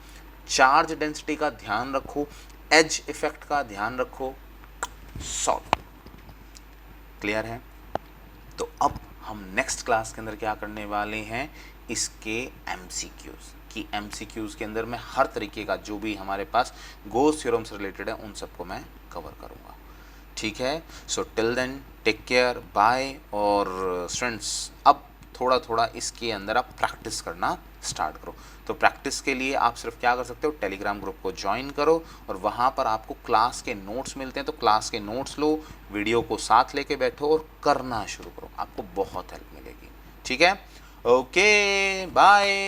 चार्ज डेंसिटी का ध्यान रखो, एज इफेक्ट का ध्यान रखो, सॉल्व। क्लियर है? तो अब हम नेक्स्ट क्लास के अंदर क्या करने वाले हैं, इसके एमसीक्यूज कि एमसीक्यूज के अंदर मैं हर तरीके का जो भी हमारे पास गोस थ्योरम से रिलेटेड है उन सबको मैं कवर करूंगा। ठीक है, so till then take care, bye. और स्टूडेंट्स अब थोड़ा थोड़ा इसके अंदर आप प्रैक्टिस करना स्टार्ट करो। तो प्रैक्टिस के लिए आप सिर्फ क्या कर सकते हो, टेलीग्राम ग्रुप को ज्वाइन करो और वहाँ पर आपको क्लास के नोट्स मिलते हैं। तो क्लास के नोट्स लो, वीडियो को साथ लेके बैठो और करना शुरू करो, आपको बहुत हेल्प मिलेगी। ठीक है, ओके बाय।